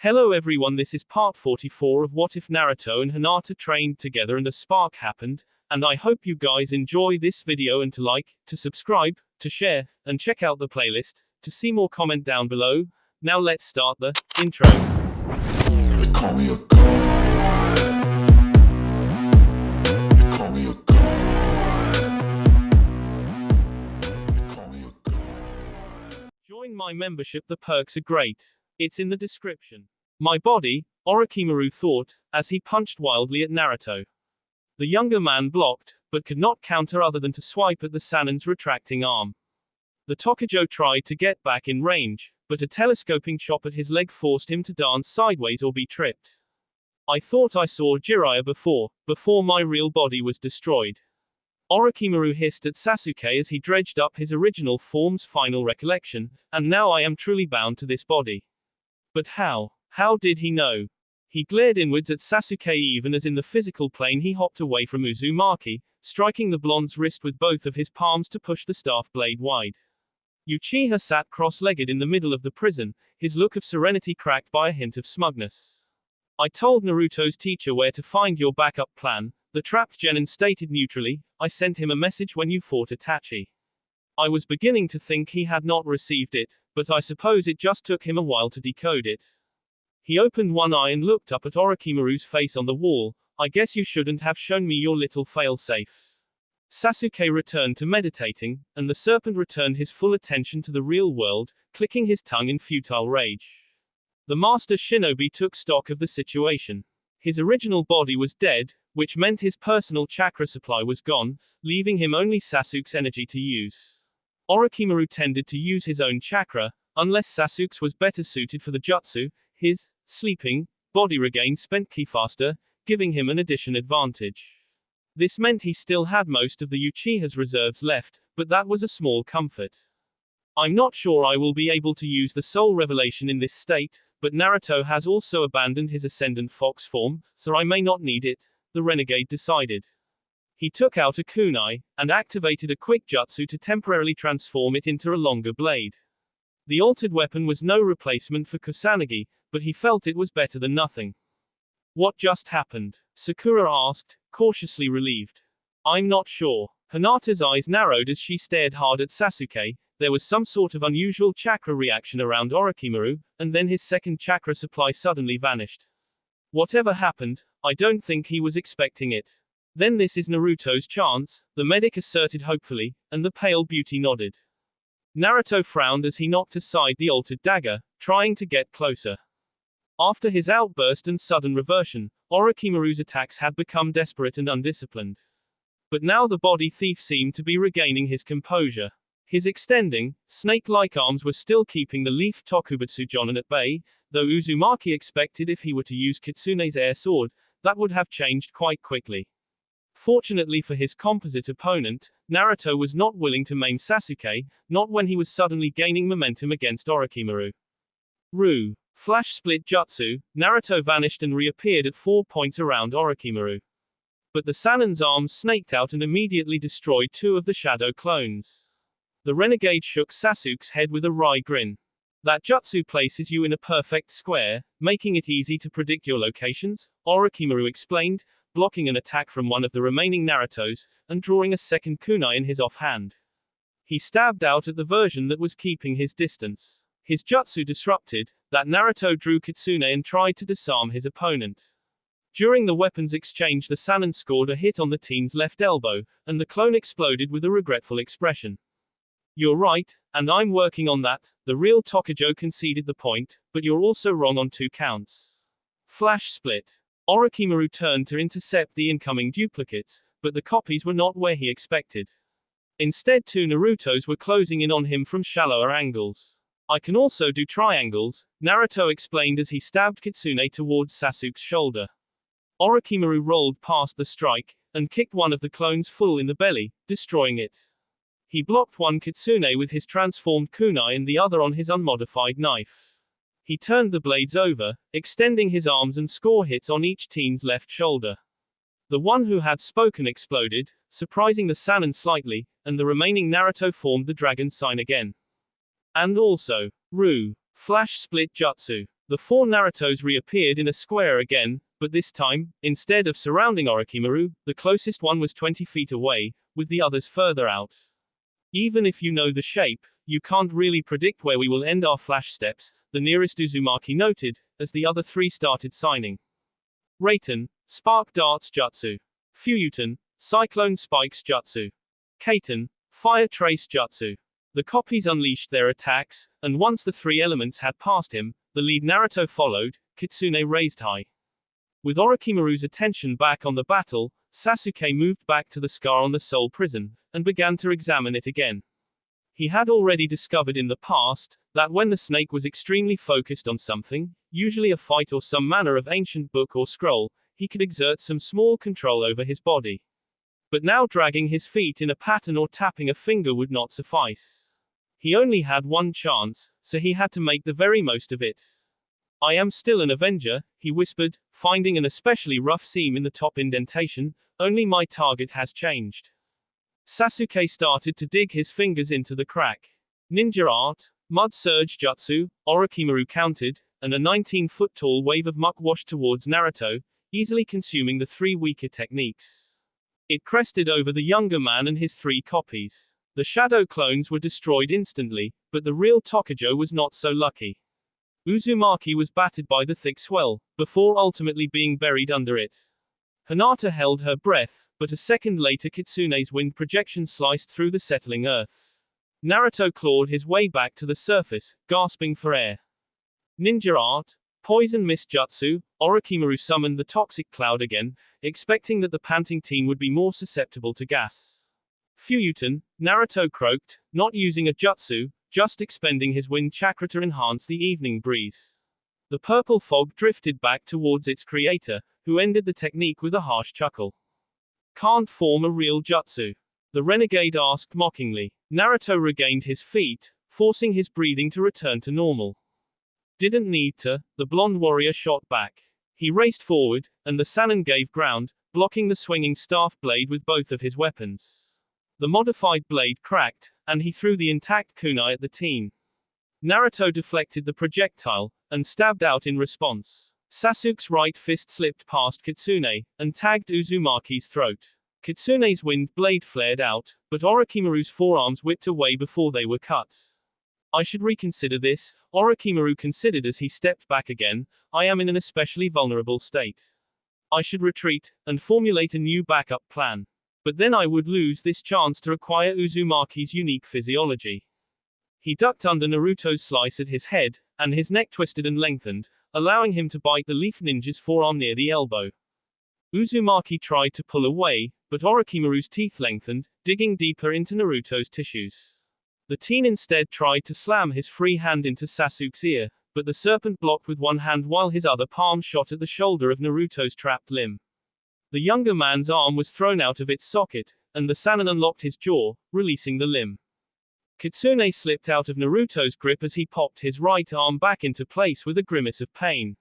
Hello everyone, this is part 44 of What If Naruto and Hinata trained together and a spark happened, and I hope you guys enjoy this video and to like, to subscribe, to share, and check out the playlist, to see more comment down below. Now let's start the intro. They call me a god. They call me a god. They call me a god. Join my membership, the perks are great. It's in the description. My body, Orochimaru thought, as he punched wildly at Naruto. The younger man blocked, but could not counter other than to swipe at the Sanin's retracting arm. The Tokujo tried to get back in range, but a telescoping chop at his leg forced him to dance sideways or be tripped. I thought I saw Jiraiya before my real body was destroyed. Orochimaru hissed at Sasuke as he dredged up his original form's final recollection, and now I am truly bound to this body. But how? How did he know? He glared inwards at Sasuke even as in the physical plane he hopped away from Uzumaki, striking the blonde's wrist with both of his palms to push the staff blade wide. Uchiha sat cross-legged in the middle of the prison, his look of serenity cracked by a hint of smugness. I told Naruto's teacher where to find your backup plan, the trapped genin stated neutrally. I sent him a message when you fought Itachi. I was beginning to think he had not received it, but I suppose it just took him a while to decode it. He opened one eye and looked up at Orochimaru's face on the wall. I guess you shouldn't have shown me your little fail-safe. Sasuke returned to meditating, and the serpent returned his full attention to the real world, clicking his tongue in futile rage. The master shinobi took stock of the situation. His original body was dead, which meant his personal chakra supply was gone, leaving him only Sasuke's energy to use. Orochimaru tended to use his own chakra, unless Sasuke's was better suited for the jutsu. His sleeping body regained spent ki faster, giving him an addition advantage. This meant he still had most of the Uchiha's reserves left, but that was a small comfort. I'm not sure I will be able to use the soul revelation in this state, but Naruto has also abandoned his ascendant fox form, so I may not need it, the renegade decided. He took out a kunai, and activated a quick jutsu to temporarily transform it into a longer blade. The altered weapon was no replacement for Kusanagi, but he felt it was better than nothing. What just happened? Sakura asked, cautiously relieved. I'm not sure. Hinata's eyes narrowed as she stared hard at Sasuke. There was some sort of unusual chakra reaction around Orochimaru, and then his second chakra supply suddenly vanished. Whatever happened, I don't think he was expecting it. Then this is Naruto's chance, the medic asserted hopefully, and the pale beauty nodded. Naruto frowned as he knocked aside the altered dagger, trying to get closer. After his outburst and sudden reversion, Orochimaru's attacks had become desperate and undisciplined. But now the body thief seemed to be regaining his composure. His extending, snake-like arms were still keeping the leaf Tokubutsu Jonin at bay, though Uzumaki expected if he were to use Kitsune's air sword, that would have changed quite quickly. Fortunately for his composite opponent, Naruto was not willing to maim Sasuke, not when he was suddenly gaining momentum against Orochimaru. Ru. Flash split jutsu, Naruto vanished and reappeared at 4 points around Orochimaru. But the Sanin's arms snaked out and immediately destroyed two of the shadow clones. The renegade shook Sasuke's head with a wry grin. That jutsu places you in a perfect square, making it easy to predict your locations, Orochimaru explained, blocking an attack from one of the remaining Narutos, and drawing a second kunai in his offhand. He stabbed out at the version that was keeping his distance. His jutsu disrupted, that Naruto drew Kitsune and tried to disarm his opponent. During the weapons exchange the Sanin scored a hit on the teen's left elbow, and the clone exploded with a regretful expression. You're right, and I'm working on that, the real Tokujo conceded the point, but you're also wrong on 2 counts. Flash split. Orochimaru turned to intercept the incoming duplicates, but the copies were not where he expected. Instead 2 Narutos were closing in on him from shallower angles. I can also do triangles, Naruto explained as he stabbed Kitsune towards Sasuke's shoulder. Orochimaru rolled past the strike, and kicked one of the clones full in the belly, destroying it. He blocked one Kitsune with his transformed kunai and the other on his unmodified knife. He turned the blades over, extending his arms and score hits on each teen's left shoulder. The one who had spoken exploded, surprising the Sanin slightly, and the remaining Naruto formed the dragon sign again. And also, Ru. Flash split jutsu. The four Narutos reappeared in a square again, but this time, instead of surrounding Orochimaru, the closest one was 20 feet away, with the others further out. Even if you know the shape, you can't really predict where we will end our flash steps, the nearest Uzumaki noted, as the other three started signing. Raiten, Spark Darts Jutsu. Fuyuten, Cyclone Spikes Jutsu. Kaiten, Fire Trace Jutsu. The copies unleashed their attacks, and once the three elements had passed him, the lead Naruto followed, Kitsune raised high. With Orochimaru's attention back on the battle, Sasuke moved back to the scar on the soul prison, and began to examine it again. He had already discovered in the past, that when the snake was extremely focused on something, usually a fight or some manner of ancient book or scroll, he could exert some small control over his body. But now dragging his feet in a pattern or tapping a finger would not suffice. He only had one chance, so he had to make the very most of it. I am still an Avenger, he whispered, finding an especially rough seam in the top indentation, only my target has changed. Sasuke started to dig his fingers into the crack. Ninja art, Mud Surge Jutsu, Orochimaru countered, and a 19-foot-tall wave of muck washed towards Naruto, easily consuming the three weaker techniques. It crested over the younger man and his three copies. The shadow clones were destroyed instantly, but the real Tokujo was not so lucky. Uzumaki was battered by the thick swell, before ultimately being buried under it. Hinata held her breath, but a second later Kitsune's wind projection sliced through the settling earth. Naruto clawed his way back to the surface, gasping for air. Ninja art, Poison Mist Jutsu, Orochimaru summoned the toxic cloud again, expecting that the panting teen would be more susceptible to gas. Fuyuten, Naruto croaked, not using a jutsu, just expending his wind chakra to enhance the evening breeze. The purple fog drifted back towards its creator, who ended the technique with a harsh chuckle. Can't form a real jutsu? The renegade asked mockingly. Naruto regained his feet, forcing his breathing to return to normal. Didn't need to, the blonde warrior shot back. He raced forward, and the Sannin gave ground, blocking the swinging staff blade with both of his weapons. The modified blade cracked, and he threw the intact kunai at the teen. Naruto deflected the projectile, and stabbed out in response. Sasuke's right fist slipped past Kitsune, and tagged Uzumaki's throat. Kitsune's wind blade flared out, but Orochimaru's forearms whipped away before they were cut. I should reconsider this, Orochimaru considered as he stepped back again. I am in an especially vulnerable state. I should retreat, and formulate a new backup plan. But then I would lose this chance to acquire Uzumaki's unique physiology. He ducked under Naruto's slice at his head, and his neck twisted and lengthened, allowing him to bite the Leaf Ninja's forearm near the elbow. Uzumaki tried to pull away, but Orochimaru's teeth lengthened, digging deeper into Naruto's tissues. The teen instead tried to slam his free hand into Sasuke's ear, but the serpent blocked with one hand while his other palm shot at the shoulder of Naruto's trapped limb. The younger man's arm was thrown out of its socket, and the Sannin unlocked his jaw, releasing the limb. Kitsune slipped out of Naruto's grip as he popped his right arm back into place with a grimace of pain.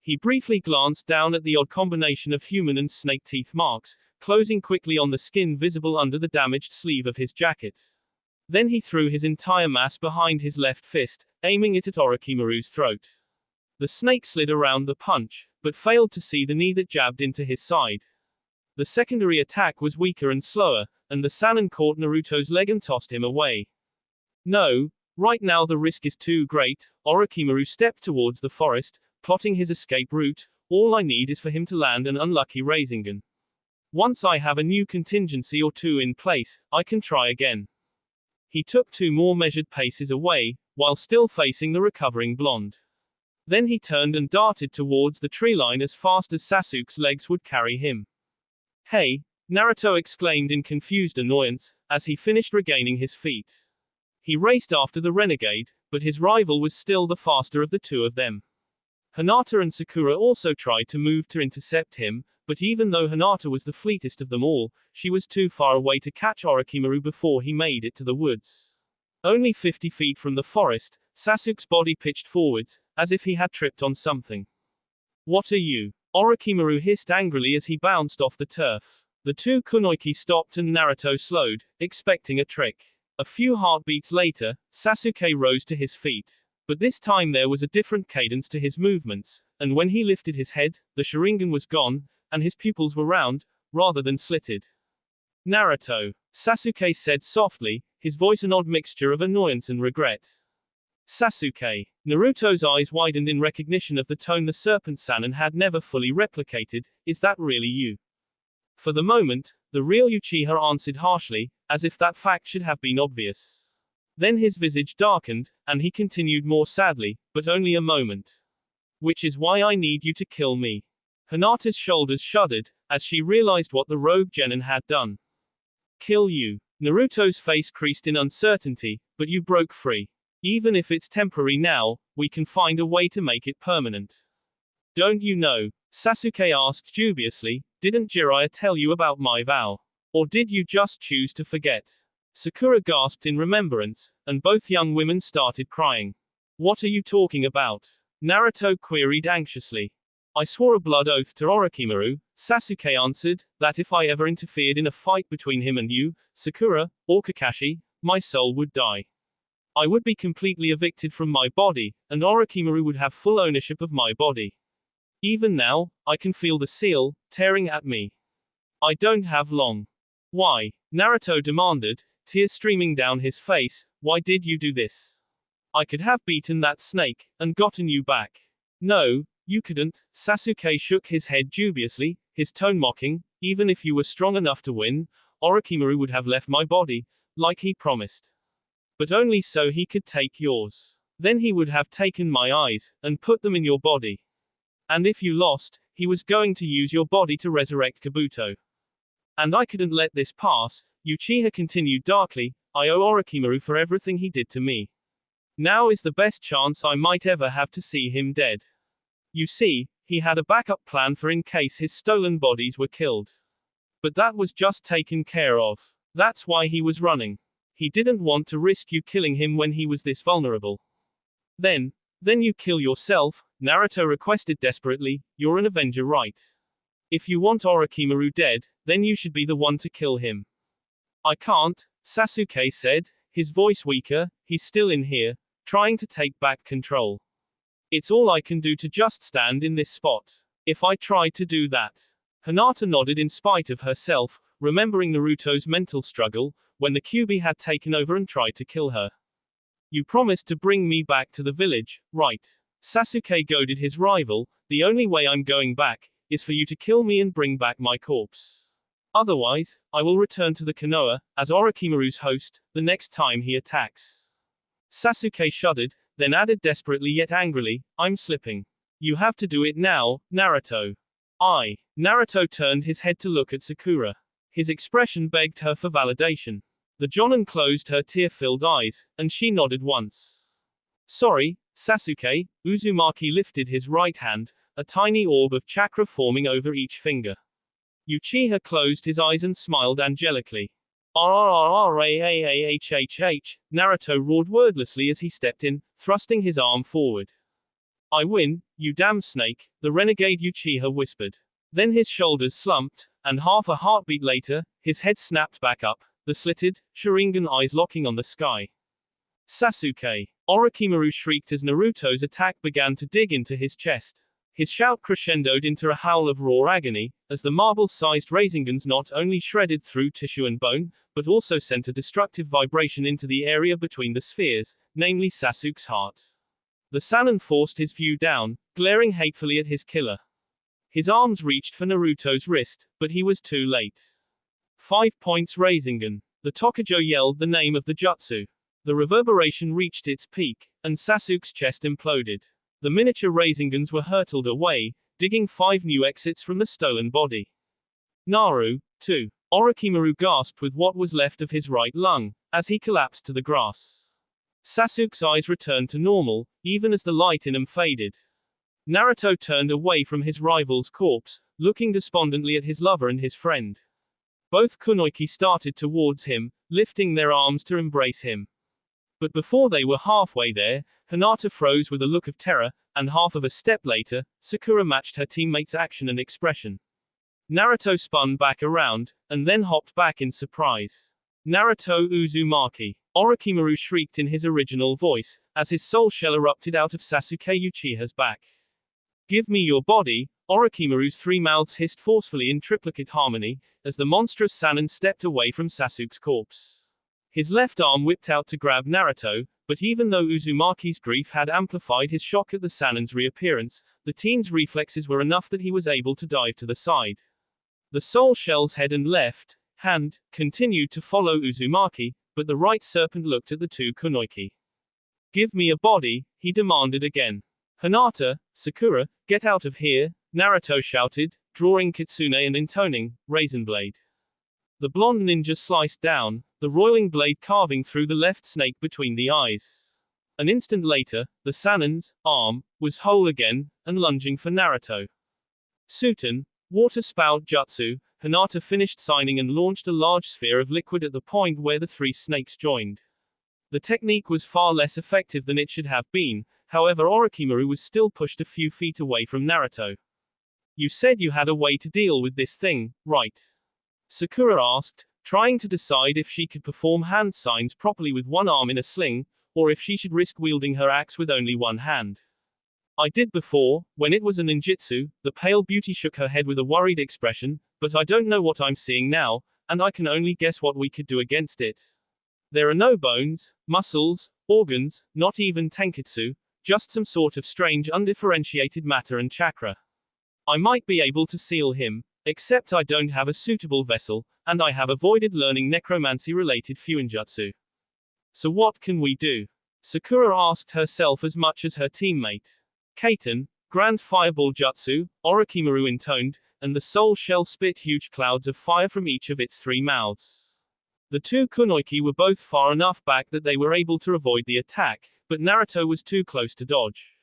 He briefly glanced down at the odd combination of human and snake teeth marks, closing quickly on the skin visible under the damaged sleeve of his jacket. Then he threw his entire mass behind his left fist, aiming it at Orochimaru's throat. The snake slid around the punch, but failed to see the knee that jabbed into his side. The secondary attack was weaker and slower, and the Sannin caught Naruto's leg and tossed him away. No, right now the risk is too great. Orochimaru stepped towards the forest, plotting his escape route. All I need is for him to land an unlucky Rasengan. Once I have a new contingency or two in place, I can try again. He took 2 more measured paces away, while still facing the recovering blonde. Then he turned and darted towards the tree line as fast as Sasuke's legs would carry him. Hey, Naruto exclaimed in confused annoyance, as he finished regaining his feet. He raced after the renegade, but his rival was still the faster of the two of them. Hinata and Sakura also tried to move to intercept him, but even though Hinata was the fleetest of them all, she was too far away to catch Orochimaru before he made it to the woods. Only 50 feet from the forest, Sasuke's body pitched forwards, as if he had tripped on something. What are you? Orochimaru hissed angrily as he bounced off the turf. The two kunoichi stopped and Naruto slowed, expecting a trick. A few heartbeats later, Sasuke rose to his feet. But this time there was a different cadence to his movements, and when he lifted his head, the Sharingan was gone, and his pupils were round, rather than slitted. Naruto, Sasuke said softly, his voice an odd mixture of annoyance and regret. Sasuke. Naruto's eyes widened in recognition of the tone the Serpent Sannin had never fully replicated. Is that really you? For the moment, the real Uchiha answered harshly, as if that fact should have been obvious. Then his visage darkened, and he continued more sadly, but only a moment. Which is why I need you to kill me. Hinata's shoulders shuddered, as she realized what the rogue genin had done. Kill you. Naruto's face creased in uncertainty, but you broke free. Even if it's temporary now, we can find a way to make it permanent. Don't you know? Sasuke asked dubiously, didn't Jiraiya tell you about my vow? Or did you just choose to forget? Sakura gasped in remembrance, and both young women started crying. What are you talking about? Naruto queried anxiously. I swore a blood oath to Orochimaru, Sasuke answered, that if I ever interfered in a fight between him and you, Sakura, or Kakashi, my soul would die. I would be completely evicted from my body, and Orochimaru would have full ownership of my body. Even now, I can feel the seal, tearing at me. I don't have long. Why? Naruto demanded, tears streaming down his face, why did you do this? I could have beaten that snake, and gotten you back. No, you couldn't. Sasuke shook his head dubiously, his tone mocking, even if you were strong enough to win, Orochimaru would have left my body, like he promised. But only so he could take yours. Then he would have taken my eyes, and put them in your body. And if you lost, he was going to use your body to resurrect Kabuto. And I couldn't let this pass, Uchiha continued darkly, I owe Orochimaru for everything he did to me. Now is the best chance I might ever have to see him dead. You see, he had a backup plan for in case his stolen bodies were killed. But that was just taken care of. That's why he was running. He didn't want to risk you killing him when he was this vulnerable. Then you kill yourself, Naruto requested desperately, you're an avenger, right? If you want Orochimaru dead, then you should be the one to kill him. I can't, Sasuke said, his voice weaker, he's still in here, trying to take back control. It's all I can do to just stand in this spot. If I tried to do that. Hinata nodded in spite of herself, remembering Naruto's mental struggle, when the Kyuubi had taken over and tried to kill her. You promised to bring me back to the village, right? Sasuke goaded his rival, the only way I'm going back, is for you to kill me and bring back my corpse. Otherwise, I will return to the Konoha, as Orochimaru's host, the next time he attacks. Sasuke shuddered, then added desperately yet angrily, I'm slipping. You have to do it now, Naruto. Naruto turned his head to look at Sakura. His expression begged her for validation. The Jonin closed her tear-filled eyes, and she nodded once. Sorry, Sasuke, Uzumaki lifted his right hand, a tiny orb of chakra forming over each finger. Uchiha closed his eyes and smiled angelically. RRRRAAAHHH, Naruto roared wordlessly as he stepped in, thrusting his arm forward. I win, you damn snake, the renegade Uchiha whispered. Then his shoulders slumped, and half a heartbeat later, his head snapped back up, the slitted, Sharingan eyes locking on the sky. Sasuke! Orochimaru shrieked as Naruto's attack began to dig into his chest. His shout crescendoed into a howl of raw agony, as the marble-sized Razingans not only shredded through tissue and bone, but also sent a destructive vibration into the area between the spheres, namely Sasuke's heart. The Sannin forced his view down, glaring hatefully at his killer. His arms reached for Naruto's wrist, but he was too late. 5 points Rasengan. The Tokujo yelled the name of the jutsu. The reverberation reached its peak, and Sasuke's chest imploded. The miniature Rasengans were hurtled away, digging 5 new exits from the stolen body. Naru, too. Orochimaru gasped with what was left of his right lung, as he collapsed to the grass. Sasuke's eyes returned to normal, even as the light in them faded. Naruto turned away from his rival's corpse, looking despondently at his lover and his friend. Both kunoichi started towards him, lifting their arms to embrace him. But before they were halfway there, Hinata froze with a look of terror, and half of a step later, Sakura matched her teammate's action and expression. Naruto spun back around, and then hopped back in surprise. Naruto Uzumaki. Orochimaru shrieked in his original voice, as his soul shell erupted out of Sasuke Uchiha's back. Give me your body, Orochimaru's three mouths hissed forcefully in triplicate harmony, as the monstrous Sannin stepped away from Sasuke's corpse. His left arm whipped out to grab Naruto, but even though Uzumaki's grief had amplified his shock at the Sannin's reappearance, the teen's reflexes were enough that he was able to dive to the side. The soul shell's head and left hand continued to follow Uzumaki, but the right serpent looked at the two kunoichi. Give me a body, he demanded again. Hinata, Sakura, get out of here, Naruto shouted, drawing kitsune and intoning, Razor Blade. The blonde ninja sliced down, the roiling blade carving through the left snake between the eyes. An instant later, the Sannin's arm was whole again, and lunging for Naruto. Suten, water spout jutsu, Hinata finished signing and launched a large sphere of liquid at the point where the three snakes joined. The technique was far less effective than it should have been, however Orochimaru was still pushed a few feet away from Naruto. You said you had a way to deal with this thing, right? Sakura asked, trying to decide if she could perform hand signs properly with one arm in a sling, or if she should risk wielding her axe with only one hand. I did before, when it was a ninjutsu, the pale beauty shook her head with a worried expression, but I don't know what I'm seeing now, and I can only guess what we could do against it. There are no bones, muscles, organs, not even tenketsu, just some sort of strange undifferentiated matter and chakra. I might be able to seal him, except I don't have a suitable vessel, and I have avoided learning necromancy-related fuinjutsu. So what can we do? Sakura asked herself as much as her teammate. Kaiten, Grand Fireball Jutsu, Orochimaru intoned, and the soul shell spit huge clouds of fire from each of its three mouths. The two kunoichi were both far enough back that they were able to avoid the attack, but Naruto was too close to dodge.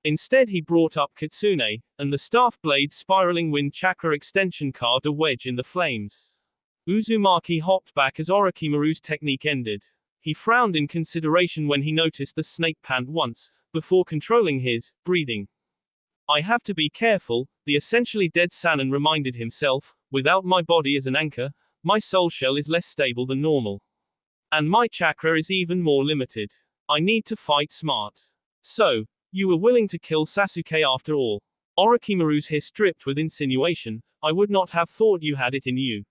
Instead he brought up Kitsune, and the staff blade spiraling wind chakra extension carved a wedge in the flames. Uzumaki hopped back as Orochimaru's technique ended. He frowned in consideration when he noticed the snake pant once, before controlling his breathing. I have to be careful, the essentially dead Sannin reminded himself, without my body as an anchor, my soul shell is less stable than normal. And my chakra is even more limited. I need to fight smart. So, you were willing to kill Sasuke after all. Orochimaru's hiss dripped with insinuation, I would not have thought you had it in you.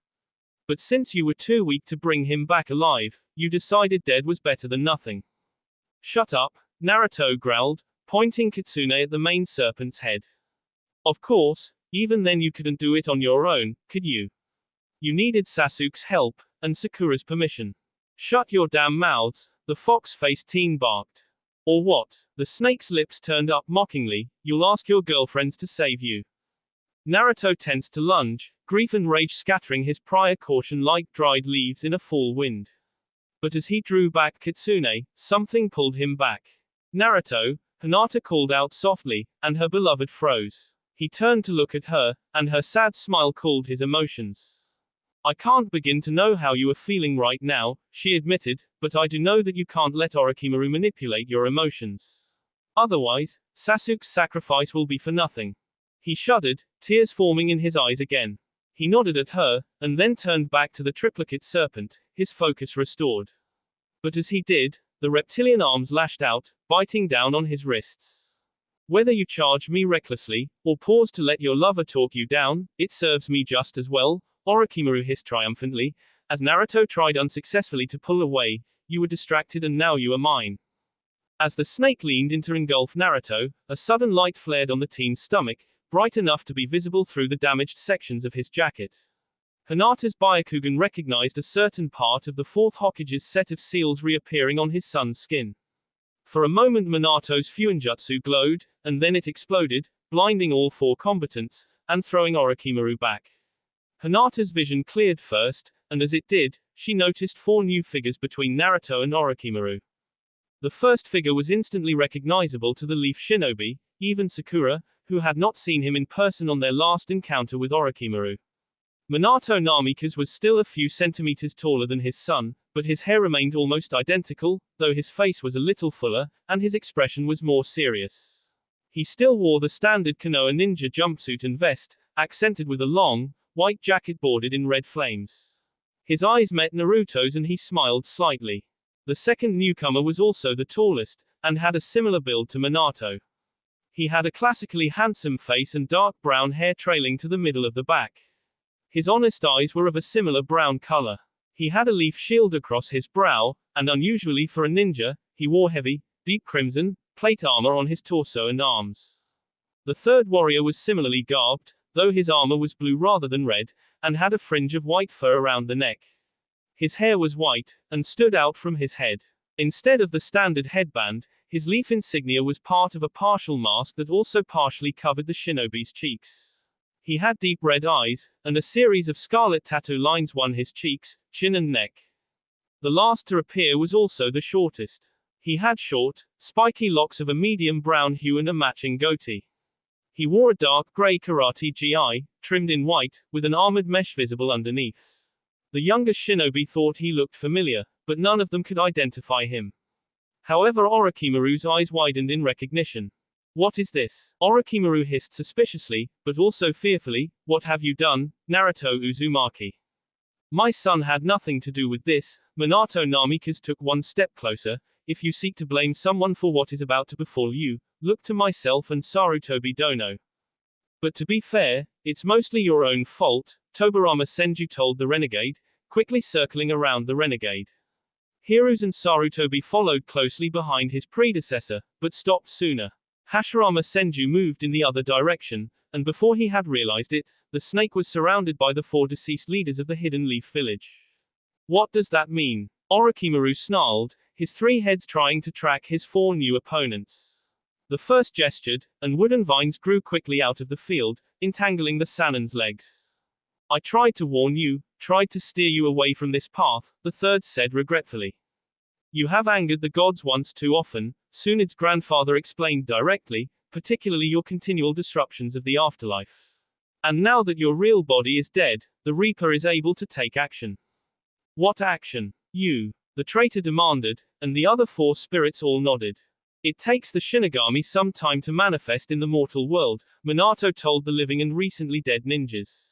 But since you were too weak to bring him back alive, you decided dead was better than nothing. Shut up, Naruto growled, pointing Kitsune at the main serpent's head. Of course, even then you couldn't do it on your own, could you? You needed Sasuke's help, and Sakura's permission. Shut your damn mouths, the fox-faced teen barked. Or what? The snake's lips turned up mockingly, you'll ask your girlfriends to save you. Naruto tensed to lunge, grief and rage scattering his prior caution like dried leaves in a fall wind. But as he drew back Kitsune, something pulled him back. Naruto, Hinata called out softly, and her beloved froze. He turned to look at her, and her sad smile cooled his emotions. I can't begin to know how you are feeling right now, she admitted, but I do know that you can't let Orochimaru manipulate your emotions. Otherwise, Sasuke's sacrifice will be for nothing. He shuddered, tears forming in his eyes again. He nodded at her, and then turned back to the triplicate serpent, his focus restored. But as he did, the reptilian arms lashed out, biting down on his wrists. Whether you charge me recklessly, or pause to let your lover talk you down, it serves me just as well, Orochimaru hissed triumphantly, as Naruto tried unsuccessfully to pull away, you were distracted and now you are mine. As the snake leaned in to engulf Naruto, a sudden light flared on the teen's stomach, bright enough to be visible through the damaged sections of his jacket. Hinata's Byakugan recognized a certain part of the fourth Hokage's set of seals reappearing on his son's skin. For a moment Minato's fuinjutsu glowed, and then it exploded, blinding all four combatants, and throwing Orochimaru back. Hinata's vision cleared first, and as it did, she noticed four new figures between Naruto and Orochimaru. The first figure was instantly recognizable to the Leaf Shinobi, even Sakura, who had not seen him in person on their last encounter with Orochimaru. Minato Namikaze was still a few centimeters taller than his son, but his hair remained almost identical, though his face was a little fuller, and his expression was more serious. He still wore the standard Konoha ninja jumpsuit and vest, accented with a long, white jacket bordered in red flames. His eyes met Naruto's and he smiled slightly. The second newcomer was also the tallest, and had a similar build to Minato. He had a classically handsome face and dark brown hair trailing to the middle of the back. His honest eyes were of a similar brown color. He had a leaf shield across his brow, and unusually for a ninja, he wore heavy, deep crimson, plate armor on his torso and arms. The third warrior was similarly garbed, though his armor was blue rather than red, and had a fringe of white fur around the neck. His hair was white, and stood out from his head. Instead of the standard headband, his leaf insignia was part of a partial mask that also partially covered the shinobi's cheeks. He had deep red eyes, and a series of scarlet tattoo lines won his cheeks, chin and neck. The last to appear was also the shortest. He had short, spiky locks of a medium brown hue and a matching goatee. He wore a dark gray karate gi, trimmed in white, with an armored mesh visible underneath. The younger shinobi thought he looked familiar, but none of them could identify him. However, Orochimaru's eyes widened in recognition. What is this? Orochimaru hissed suspiciously, but also fearfully. What have you done, Naruto Uzumaki? My son had nothing to do with this. Minato Namikaze took one step closer. If you seek to blame someone for what is about to befall you, look to myself and Sarutobi Dono. But to be fair, it's mostly your own fault, Tobirama Senju told the renegade, quickly circling around the renegade. Hiruzen Sarutobi followed closely behind his predecessor, but stopped sooner. Hashirama Senju moved in the other direction, and before he had realized it, the snake was surrounded by the 4 deceased leaders of the Hidden Leaf Village. What does that mean? Orochimaru snarled, his 3 heads trying to track his 4 new opponents. The first gestured, and wooden vines grew quickly out of the field, entangling the Sanin's legs. I tried to warn you, tried to steer you away from this path, the third said regretfully. You have angered the gods once too often, Tsunde's grandfather explained directly, particularly your continual disruptions of the afterlife. And now that your real body is dead, the Reaper is able to take action. What action? You, the traitor demanded, and the other 4 spirits all nodded. It takes the Shinigami some time to manifest in the mortal world, Minato told the living and recently dead ninjas.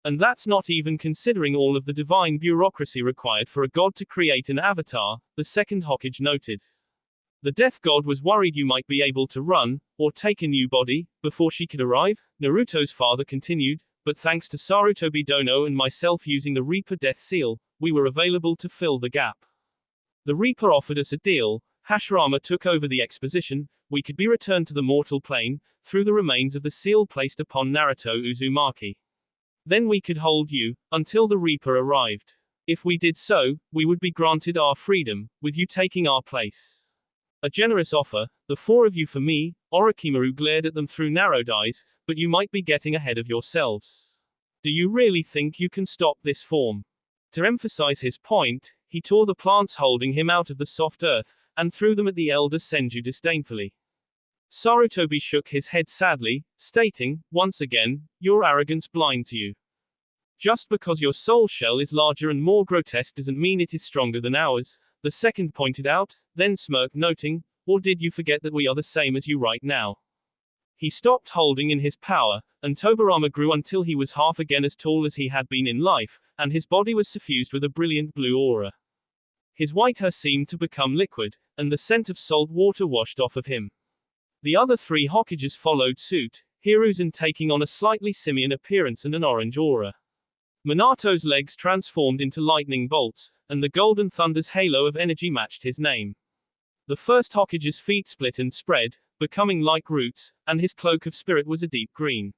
And that's not even considering all of the divine bureaucracy required for a god to create an avatar, the second Hokage noted. The death god was worried you might be able to run, or take a new body, before she could arrive, Naruto's father continued, but thanks to Sarutobi Dono and myself using the Reaper death seal, we were available to fill the gap. The Reaper offered us a deal, Hashirama took over the exposition, we could be returned to the mortal plane, through the remains of the seal placed upon Naruto Uzumaki. Then we could hold you, until the Reaper arrived. If we did so, we would be granted our freedom, with you taking our place. A generous offer, the 4 of you for me, Orochimaru glared at them through narrowed eyes, but you might be getting ahead of yourselves. Do you really think you can stop this form? To emphasize his point, he tore the plants holding him out of the soft earth, and threw them at the elder Senju disdainfully. Sarutobi shook his head sadly, stating, once again, your arrogance blinds you. Just because your soul shell is larger and more grotesque doesn't mean it is stronger than ours, the second pointed out, then smirked noting, or did you forget that we are the same as you right now? He stopped holding in his power, and Tobirama grew until he was half again as tall as he had been in life, and his body was suffused with a brilliant blue aura. His white hair seemed to become liquid, and the scent of salt water washed off of him. The other 3 Hokages followed suit, Hiruzen taking on a slightly simian appearance and an orange aura. Minato's legs transformed into lightning bolts, and the golden thunder's halo of energy matched his name. The first Hokage's feet split and spread, becoming like roots, and his cloak of spirit was a deep green.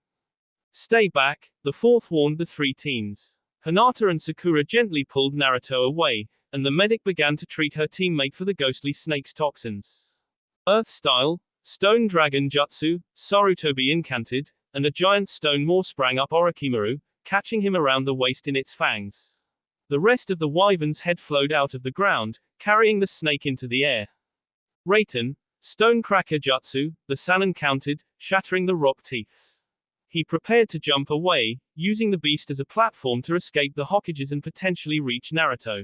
Stay back, the 4th warned the 3 teens. Hinata and Sakura gently pulled Naruto away, and the medic began to treat her teammate for the ghostly snake's toxins. Earth style, Stone Dragon Jutsu, Sarutobi incanted, and a giant stone maw sprang up Orochimaru, catching him around the waist in its fangs. The rest of the wyvern's head flowed out of the ground, carrying the snake into the air. Raiten, Stone Cracker Jutsu, the Sanin countered, shattering the rock teeth. He prepared to jump away, using the beast as a platform to escape the Hokages and potentially reach Naruto.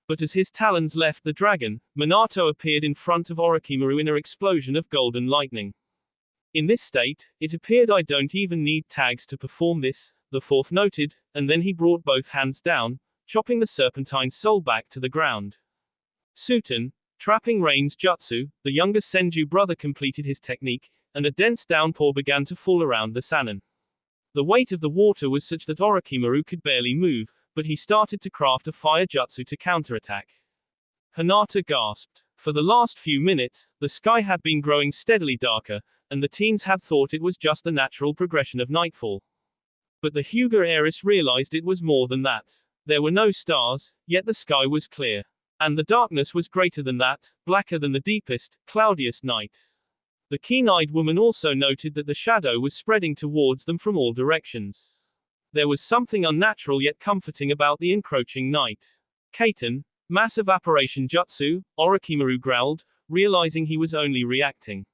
But as his talons left the dragon, Minato appeared in front of Orochimaru in an explosion of golden lightning. In this state, it appeared I don't even need tags to perform this, the 4th noted, and then he brought both hands down, chopping the serpentine soul back to the ground. Suten, trapping rain's jutsu, the younger Senju brother completed his technique, and a dense downpour began to fall around the Sannin. The weight of the water was such that Orochimaru could barely move, but he started to craft a fire jutsu to counterattack. Hinata gasped. For the last few minutes, the sky had been growing steadily darker, and the teens had thought it was just the natural progression of nightfall. But the Hyuga heiress realized it was more than that. There were no stars, yet the sky was clear. And the darkness was greater than that, blacker than the deepest, cloudiest night. The keen-eyed woman also noted that the shadow was spreading towards them from all directions. There was something unnatural yet comforting about the encroaching night. Kaiten, mass evaporation jutsu, Orochimaru growled, realizing he was only reacting.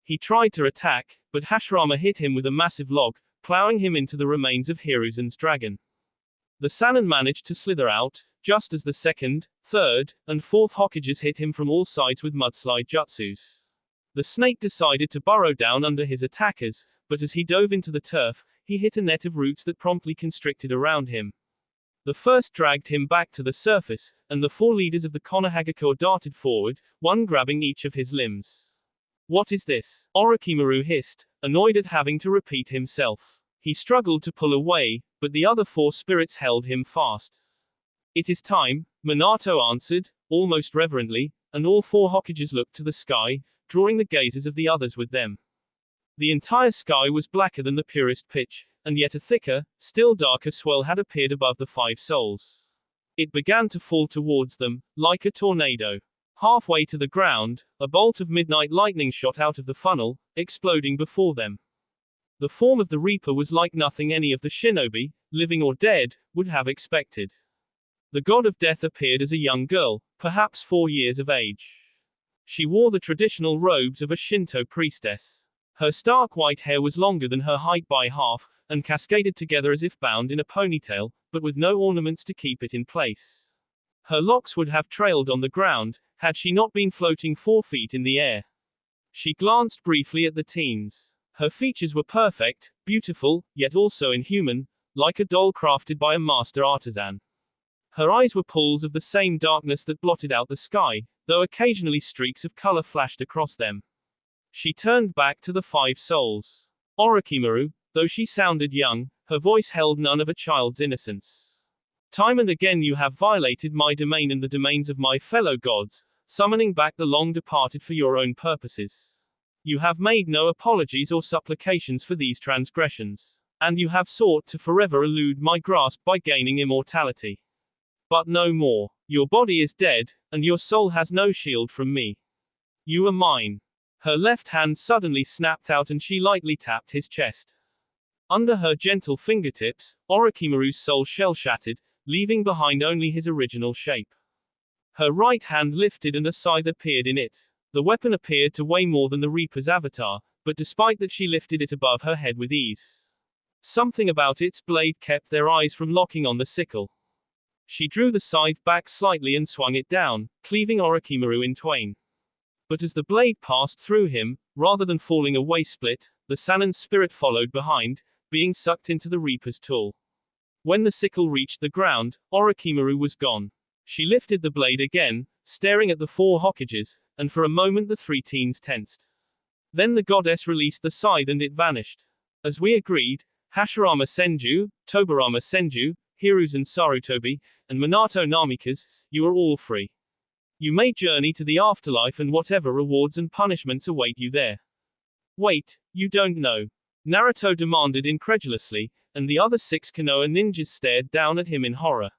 He tried to attack, but Hashirama hit him with a massive log, plowing him into the remains of Hiruzen's dragon. The Sannin managed to slither out, just as the second, third, and fourth Hokages hit him from all sides with mudslide jutsus. The snake decided to burrow down under his attackers, but as he dove into the turf, he hit a net of roots that promptly constricted around him. The first dragged him back to the surface, and the four leaders of the Konohagakure darted forward, one grabbing each of his limbs. What is this? Orochimaru hissed, annoyed at having to repeat himself. He struggled to pull away, but the other four spirits held him fast. It is time, Minato answered, almost reverently, and all four Hokages looked to the sky, drawing the gazes of the others with them. The entire sky was blacker than the purest pitch, and yet a thicker, still darker swirl had appeared above the five souls. It began to fall towards them, like a tornado. Halfway to the ground, a bolt of midnight lightning shot out of the funnel, exploding before them. The form of the Reaper was like nothing any of the shinobi, living or dead, would have expected. The god of death appeared as a young girl, perhaps 4 years of age. She wore the traditional robes of a Shinto priestess. Her stark white hair was longer than her height by half, and cascaded together as if bound in a ponytail, but with no ornaments to keep it in place. Her locks would have trailed on the ground, had she not been floating 4 feet in the air. She glanced briefly at the teens. Her features were perfect, beautiful, yet also inhuman, like a doll crafted by a master artisan. Her eyes were pools of the same darkness that blotted out the sky, though occasionally streaks of color flashed across them. She turned back to the five souls. Orochimaru, though she sounded young, her voice held none of a child's innocence. Time and again you have violated my domain and the domains of my fellow gods, summoning back the long departed for your own purposes. You have made no apologies or supplications for these transgressions, and you have sought to forever elude my grasp by gaining immortality. But no more. Your body is dead, and your soul has no shield from me. You are mine. Her left hand suddenly snapped out and she lightly tapped his chest. Under her gentle fingertips, Orochimaru's soul shell-shattered, leaving behind only his original shape. Her right hand lifted and a scythe appeared in it. The weapon appeared to weigh more than the Reaper's avatar, but despite that she lifted it above her head with ease. Something about its blade kept their eyes from locking on the sickle. She drew the scythe back slightly and swung it down, cleaving Orochimaru in twain. But as the blade passed through him, rather than falling away split, the Sannin's spirit followed behind, being sucked into the Reaper's tool. When the sickle reached the ground, Orochimaru was gone. She lifted the blade again, staring at the four Hokages, and for a moment the three teens tensed. Then the goddess released the scythe and it vanished. As we agreed, Hashirama Senju, Tobirama Senju, Hiruzen Sarutobi, and Minato Namikaze, you are all free. You may journey to the afterlife and whatever rewards and punishments await you there. Wait, you don't know. Naruto demanded incredulously, and the other 6 Konoha ninjas stared down at him in horror.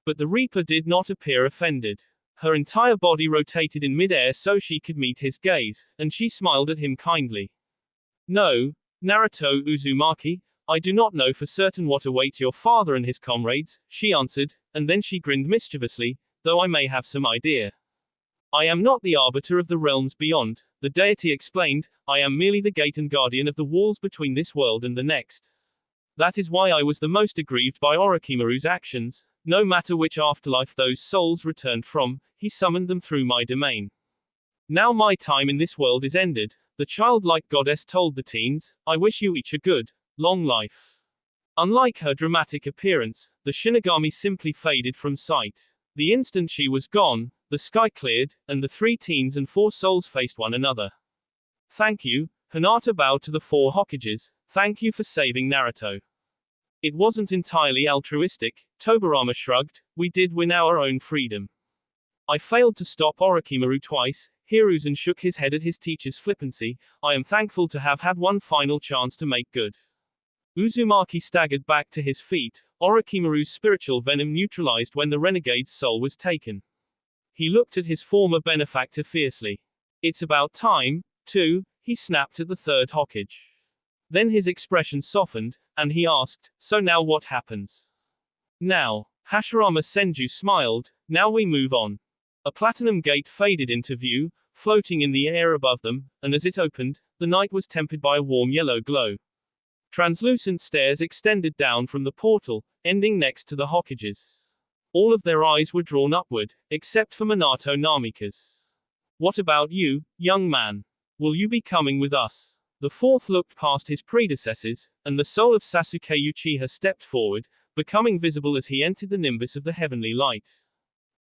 But the Reaper did not appear offended. Her entire body rotated in mid-air so she could meet his gaze, and she smiled at him kindly. No, Naruto Uzumaki, I do not know for certain what awaits your father and his comrades, she answered, and then she grinned mischievously, though I may have some idea. I am not the arbiter of the realms beyond, the deity explained, I am merely the gate and guardian of the walls between this world and the next. That is why I was the most aggrieved by Orochimaru's actions. No matter which afterlife those souls returned from, he summoned them through my domain. Now my time in this world is ended, the childlike goddess told the teens, I wish you each a good, long life. Unlike her dramatic appearance, the Shinigami simply faded from sight. The instant she was gone, The sky cleared, and the 3 teens and 4 souls faced one another. Thank you, Hinata bowed to the 4 Hokages. Thank you for saving Naruto. It wasn't entirely altruistic, Tobirama shrugged, we did win our own freedom. I failed to stop Orochimaru twice, Hiruzen shook his head at his teacher's flippancy, I am thankful to have had one final chance to make good. Uzumaki staggered back to his feet, Orochimaru's spiritual venom neutralized when the renegade's soul was taken. He looked at his former benefactor fiercely. It's about time, too, he snapped at the 3rd Hokage. Then his expression softened, and he asked, so now what happens? Now, Hashirama Senju smiled, now we move on. A platinum gate faded into view, floating in the air above them, and as it opened, the night was tempered by a warm yellow glow. Translucent stairs extended down from the portal, ending next to the Hokages. All of their eyes were drawn upward, except for Minato Namika's. What about you, young man? Will you be coming with us? The 4th looked past his predecessors, and the soul of Sasuke Uchiha stepped forward, becoming visible as he entered the nimbus of the heavenly light.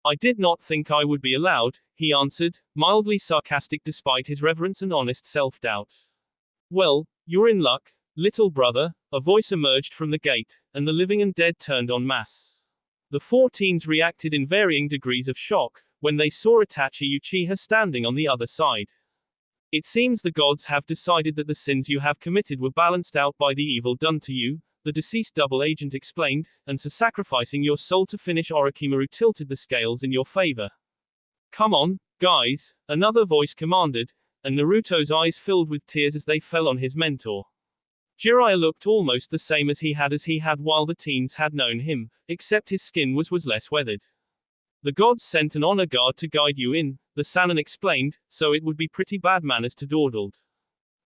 I did not think I would be allowed, he answered, mildly sarcastic despite his reverence and honest self-doubt. Well, you're in luck, little brother, a voice emerged from the gate, and the living and dead turned en masse. The 4 teens reacted in varying degrees of shock, when they saw Itachi Uchiha standing on the other side. It seems the gods have decided that the sins you have committed were balanced out by the evil done to you, the deceased double agent explained, and so sacrificing your soul to finish Orochimaru tilted the scales in your favor. Come on, guys, another voice commanded, and Naruto's eyes filled with tears as they fell on his mentor. Jiraiya looked almost the same as he had while the teens had known him, except his skin was less weathered. The gods sent an honor guard to guide you in, the Sannin explained, so it would be pretty bad manners to dawdle.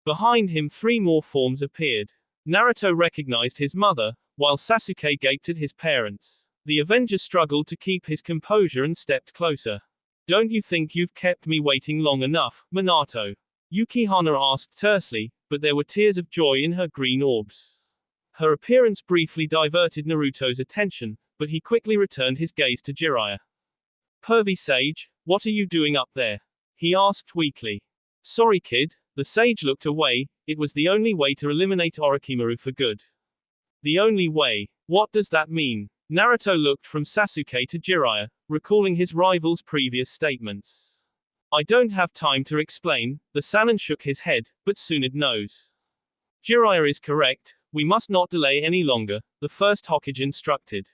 Behind him 3 more forms appeared. Naruto recognized his mother, while Sasuke gaped at his parents. The Avenger struggled to keep his composure and stepped closer. Don't you think you've kept me waiting long enough, Minato? Yukihana asked tersely, but there were tears of joy in her green orbs. Her appearance briefly diverted Naruto's attention, but he quickly returned his gaze to Jiraiya. Pervy sage, what are you doing up there? He asked weakly. Sorry kid, the sage looked away, it was the only way to eliminate Orochimaru for good. The only way. What does that mean? Naruto looked from Sasuke to Jiraiya, recalling his rival's previous statements. I don't have time to explain, the Sannin shook his head, but Tsunade knows. Jiraiya is correct, we must not delay any longer, the 1st Hokage instructed.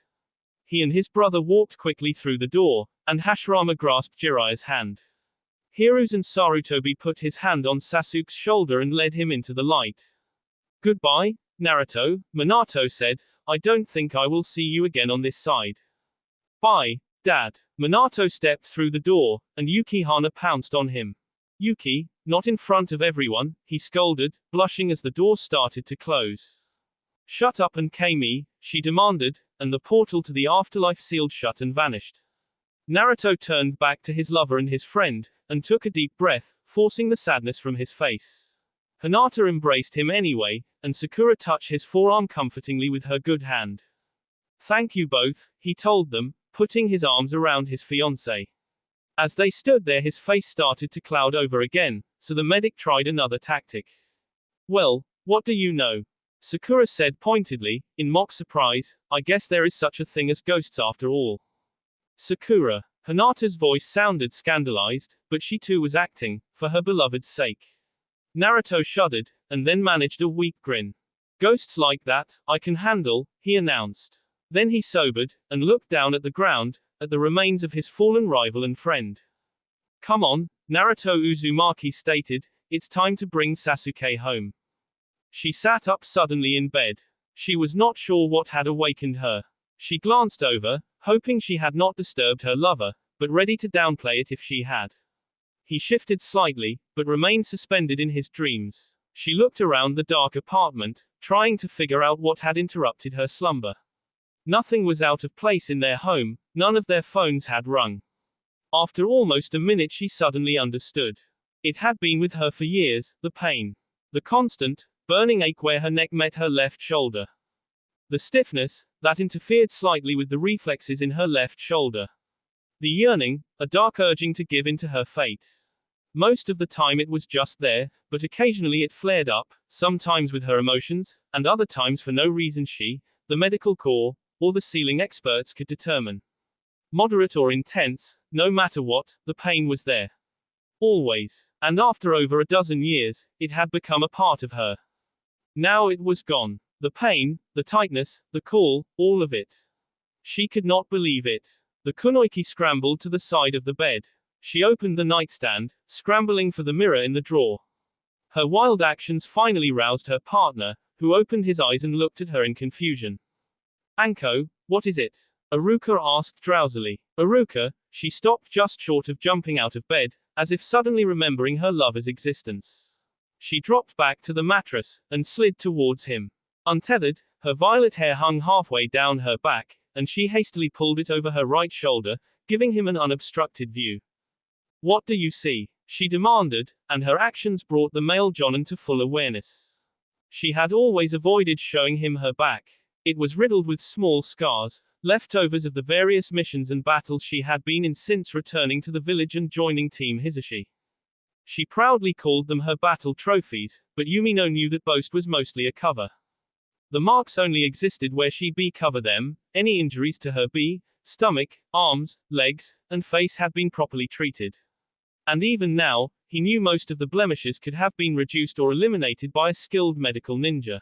He and his brother walked quickly through the door, and Hashirama grasped Jiraiya's hand. Hiruzen Sarutobi put his hand on Sasuke's shoulder and led him into the light. Goodbye, Naruto, Minato said, I don't think I will see you again on this side. Bye, Dad. Minato stepped through the door, and Yukihana pounced on him. Yuki, not in front of everyone, he scolded, blushing as the door started to close. Shut up and Kami, she demanded, and the portal to the afterlife sealed shut and vanished. Naruto turned back to his lover and his friend, and took a deep breath, forcing the sadness from his face. Hinata embraced him anyway, and Sakura touched his forearm comfortingly with her good hand. Thank you both, he told them, putting his arms around his fiancée. As they stood there his face started to cloud over again, so the medic tried another tactic. Well, what do you know? Sakura said pointedly, in mock surprise, I guess there is such a thing as ghosts after all. Sakura. Hinata's voice sounded scandalized, but she too was acting, for her beloved's sake. Naruto shuddered, and then managed a weak grin. Ghosts like that, I can handle, he announced. Then he sobered, and looked down at the ground, at the remains of his fallen rival and friend. Come on, Naruto Uzumaki stated, it's time to bring Sasuke home. She sat up suddenly in bed. She was not sure what had awakened her. She glanced over, hoping she had not disturbed her lover, but ready to downplay it if she had. He shifted slightly, but remained suspended in his dreams. She looked around the dark apartment, trying to figure out what had interrupted her slumber. Nothing was out of place in their home, none of their phones had rung. After almost a minute she suddenly understood. It had been with her for years, the pain. The constant, burning ache where her neck met her left shoulder. The stiffness, that interfered slightly with the reflexes in her left shoulder. The yearning, a dark urging to give in to her fate. Most of the time it was just there, but occasionally it flared up, sometimes with her emotions, and other times for no reason she, the medical corps, or the sealing experts could determine. Moderate or intense, no matter what, the pain was there. Always. And after over a dozen years, it had become a part of her. Now it was gone. The pain, the tightness, the call, all of it. She could not believe it. The kunoichi scrambled to the side of the bed. She opened the nightstand, scrambling for the mirror in the drawer. Her wild actions finally roused her partner, who opened his eyes and looked at her in confusion. Anko, what is it? Aruka asked drowsily. Aruka, she stopped just short of jumping out of bed, as if suddenly remembering her lover's existence. She dropped back to the mattress, and slid towards him. Untethered, her violet hair hung halfway down her back, and she hastily pulled it over her right shoulder, giving him an unobstructed view. What do you see? She demanded, and her actions brought the male Jonin to full awareness. She had always avoided showing him her back. It was riddled with small scars, leftovers of the various missions and battles she had been in since returning to the village and joining Team Hisashi. She proudly called them her battle trophies, but Yumino knew that boast was mostly a cover. The marks only existed where she covered them. Any injuries to her stomach, arms, legs, and face had been properly treated. And even now, he knew most of the blemishes could have been reduced or eliminated by a skilled medical ninja.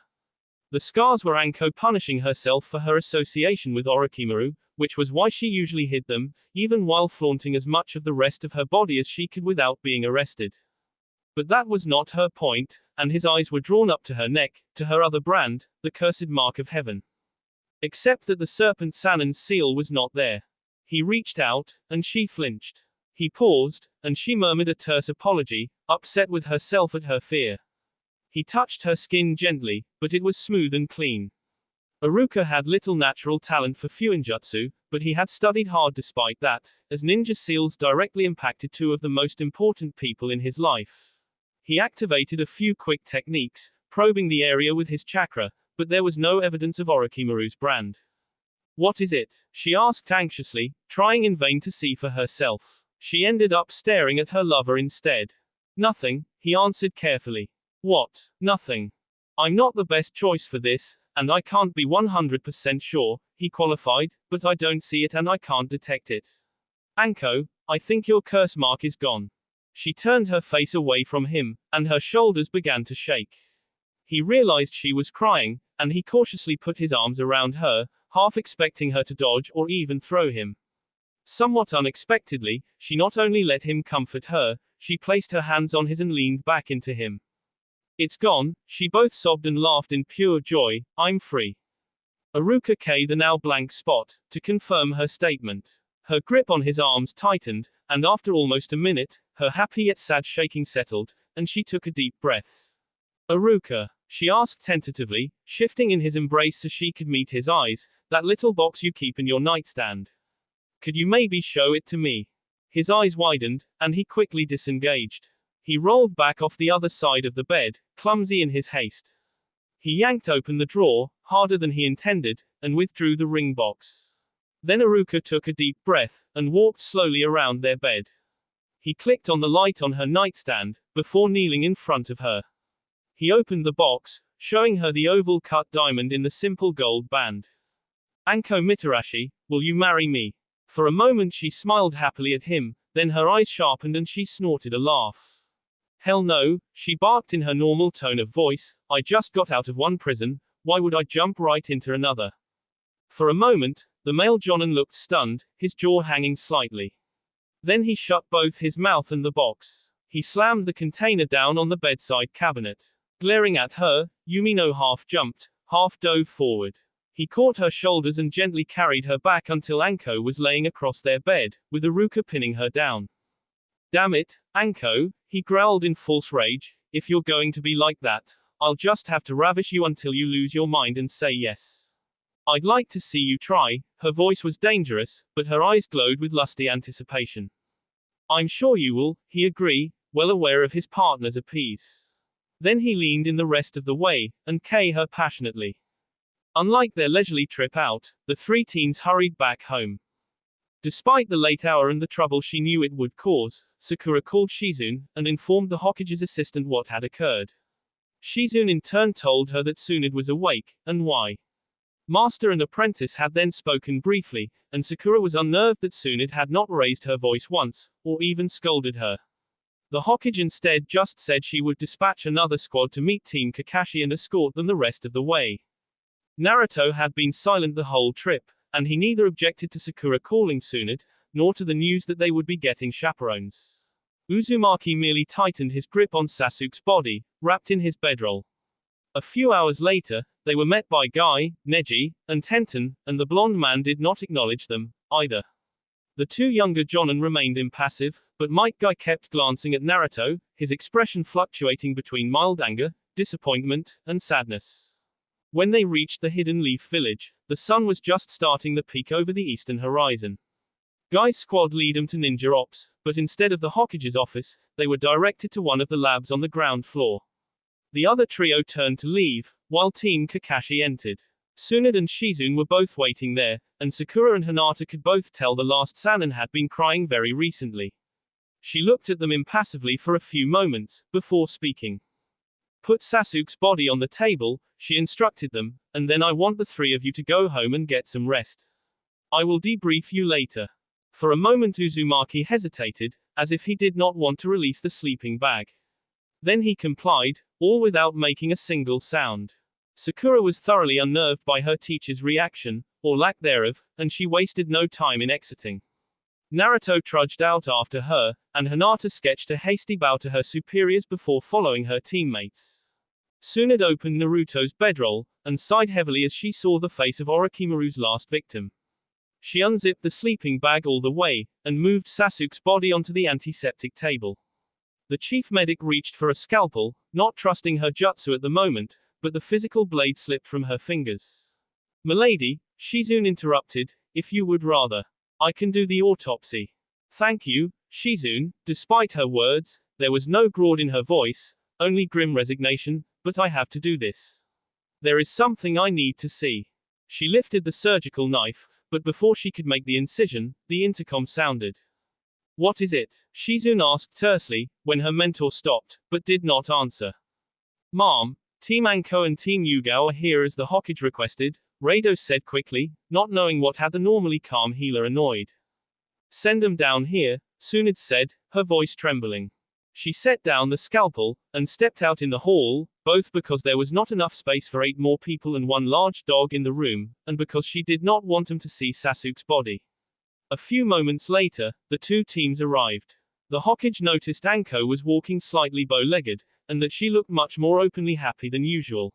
The scars were Anko punishing herself for her association with Orochimaru, which was why she usually hid them, even while flaunting as much of the rest of her body as she could without being arrested. But that was not her point, and his eyes were drawn up to her neck, to her other brand, the cursed mark of heaven. Except that the serpent Sanon's seal was not there. He reached out, and she flinched. He paused, and she murmured a terse apology, upset with herself at her fear. He touched her skin gently, but it was smooth and clean. Aruka had little natural talent for fuinjutsu, but he had studied hard despite that, as ninja seals directly impacted two of the most important people in his life. He activated a few quick techniques, probing the area with his chakra, but there was no evidence of Orochimaru's brand. What is it? She asked anxiously, trying in vain to see for herself. She ended up staring at her lover instead. Nothing, he answered carefully. What? Nothing. I'm not the best choice for this, and I can't be 100% sure, he qualified, but I don't see it and I can't detect it. Anko, I think your curse mark is gone. She turned her face away from him, and her shoulders began to shake. He realized she was crying, and he cautiously put his arms around her, half expecting her to dodge or even throw him. Somewhat unexpectedly, she not only let him comfort her, she placed her hands on his and leaned back into him. It's gone, she both sobbed and laughed in pure joy. I'm free. Aruka K the now blank spot, to confirm her statement. Her grip on his arms tightened, and after almost a minute, her happy yet sad shaking settled, and she took a deep breath. Aruka, she asked tentatively, shifting in his embrace so she could meet his eyes, that little box you keep in your nightstand. Could you maybe show it to me? His eyes widened, and he quickly disengaged. He rolled back off the other side of the bed, clumsy in his haste. He yanked open the drawer, harder than he intended, and withdrew the ring box. Then Aruka took a deep breath, and walked slowly around their bed. He clicked on the light on her nightstand, before kneeling in front of her. He opened the box, showing her the oval cut diamond in the simple gold band. Anko Mitarashi, will you marry me? For a moment she smiled happily at him, then her eyes sharpened and she snorted a laugh. Hell no, she barked in her normal tone of voice, I just got out of one prison, why would I jump right into another? For a moment, the male Jonin looked stunned, his jaw hanging slightly. Then he shut both his mouth and the box. He slammed the container down on the bedside cabinet. Glaring at her, Yumino half jumped, half dove forward. He caught her shoulders and gently carried her back until Anko was laying across their bed, with Aruka pinning her down. Damn it, Anko, he growled in false rage, if you're going to be like that, I'll just have to ravish you until you lose your mind and say yes. I'd like to see you try. Her voice was dangerous, but her eyes glowed with lusty anticipation. I'm sure you will, he agreed, well aware of his partner's appease. Then he leaned in the rest of the way, and kissed her passionately. Unlike their leisurely trip out, the three teens hurried back home. Despite the late hour and the trouble she knew it would cause, Sakura called Shizune, and informed the Hokage's assistant what had occurred. Shizune in turn told her that Tsunade was awake, and why. Master and apprentice had then spoken briefly, and Sakura was unnerved that Tsunade had not raised her voice once, or even scolded her. The Hokage instead just said she would dispatch another squad to meet Team Kakashi and escort them the rest of the way. Naruto had been silent the whole trip, and he neither objected to Sakura calling Tsunade, nor to the news that they would be getting chaperones. Uzumaki merely tightened his grip on Sasuke's body, wrapped in his bedroll. A few hours later, they were met by Guy, Neji, and Tenten, and the blonde man did not acknowledge them, either. The two younger Jonin remained impassive, but Might Guy kept glancing at Naruto, his expression fluctuating between mild anger, disappointment, and sadness. When they reached the Hidden Leaf village, the sun was just starting to peak over the eastern horizon. Guy's squad lead them to ninja ops, but instead of the Hokage's office, they were directed to one of the labs on the ground floor. The other trio turned to leave, while Team Kakashi entered. Tsunade and Shizune were both waiting there, and Sakura and Hinata could both tell the last Sannin had been crying very recently. She looked at them impassively for a few moments, before speaking. Put Sasuke's body on the table, she instructed them, and then I want the three of you to go home and get some rest. I will debrief you later. For a moment Uzumaki hesitated, as if he did not want to release the sleeping bag. Then he complied, all without making a single sound. Sakura was thoroughly unnerved by her teacher's reaction, or lack thereof, and she wasted no time in exiting. Naruto trudged out after her, and Hinata sketched a hasty bow to her superiors before following her teammates. Tsunade opened Naruto's bedroll, and sighed heavily as she saw the face of Orochimaru's last victim. She unzipped the sleeping bag all the way, and moved Sasuke's body onto the antiseptic table. The chief medic reached for a scalpel, not trusting her jutsu at the moment, but the physical blade slipped from her fingers. "Milady," Shizune interrupted, "if you would rather. I can do the autopsy." "Thank you, Shizune." Despite her words, there was no groan in her voice, only grim resignation, "but I have to do this. There is something I need to see." She lifted the surgical knife, but before she could make the incision, the intercom sounded. "What is it?" Shizune asked tersely, when her mentor stopped, but did not answer. "Ma'am, Team Anko and Team Yugao are here as the Hokage requested," Rado said quickly, not knowing what had the normally calm healer annoyed. "Send them down here," Tsunade said, her voice trembling. She set down the scalpel, and stepped out in the hall, both because there was not enough space for 8 more people and one large dog in the room, and because she did not want them to see Sasuke's body. A few moments later, the two teams arrived. The Hokage noticed Anko was walking slightly bow-legged, and that she looked much more openly happy than usual.